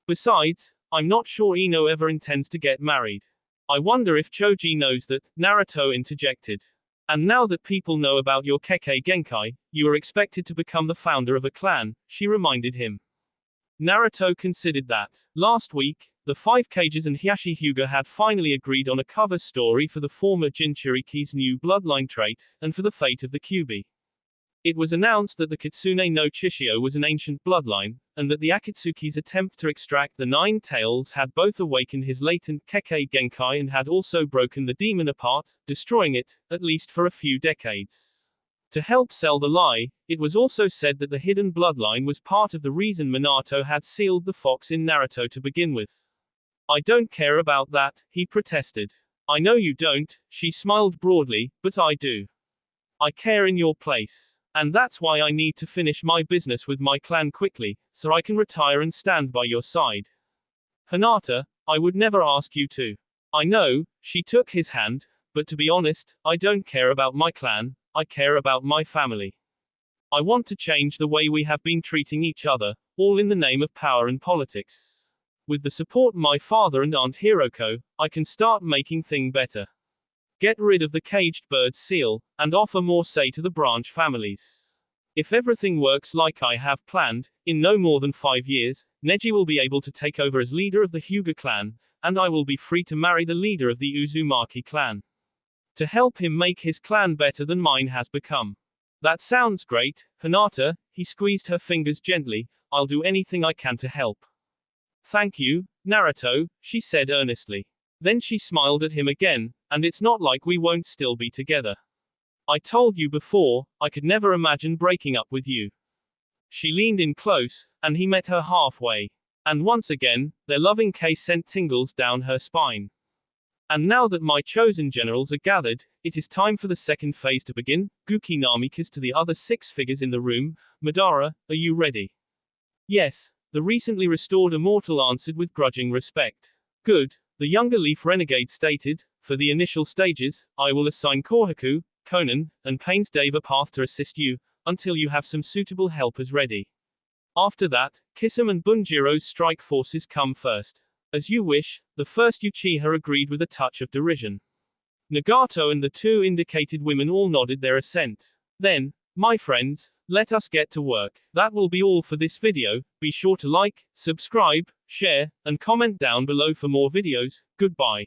Besides, I'm not sure Ino ever intends to get married. I wonder if Choji knows that, Naruto interjected. And now that people know about your Kekkei Genkai, you are expected to become the founder of a clan, she reminded him. Naruto considered that. Last week, the 5 Kages and Hiyashi Hyuga had finally agreed on a cover story for the former Jinchuriki's new bloodline trait, and for the fate of the Kyuubi. It was announced that the Kitsune no Chishio was an ancient bloodline, and that the Akatsuki's attempt to extract the 9 tails had both awakened his latent Kekkei Genkai and had also broken the demon apart, destroying it, at least for a few decades. To help sell the lie, it was also said that the hidden bloodline was part of the reason Minato had sealed the fox in Naruto to begin with. I don't care about that, he protested. I know you don't, she smiled broadly, but I do. I care in your place. And that's why I need to finish my business with my clan quickly, so I can retire and stand by your side. Hinata, I would never ask you to. I know, she took his hand, but to be honest, I don't care about my clan, I care about my family. I want to change the way we have been treating each other, all in the name of power and politics. With the support of my father and Aunt Hiroko, I can start making things better. Get rid of the caged bird seal, and offer more say to the branch families. If everything works like I have planned, in no more than 5 years, Neji will be able to take over as leader of the Hyuga clan, and I will be free to marry the leader of the Uzumaki clan. To help him make his clan better than mine has become. That sounds great, Hinata, he squeezed her fingers gently, I'll do anything I can to help. Thank you, Naruto, she said earnestly. Then she smiled at him again, and it's not like we won't still be together. I told you before, I could never imagine breaking up with you. She leaned in close, and he met her halfway. And once again, their loving kiss sent tingles down her spine. And now that my chosen generals are gathered, it is time for the second phase to begin. Guki Namikaze to the other 6 figures in the room. Madara, are you ready? Yes, the recently restored immortal answered with grudging respect. Good, the younger Leaf Renegade stated, for the initial stages, I will assign Kohaku, Conan, and Pain's Dave a path to assist you, until you have some suitable helpers ready. After that, Kisame and Bunjiro's strike forces come first. As you wish, the first Uchiha agreed with a touch of derision. Nagato and the 2 indicated women all nodded their assent. Then, my friends, let us get to work. That will be all for this video. Be sure to like, subscribe, share, and comment down below for more videos. Goodbye.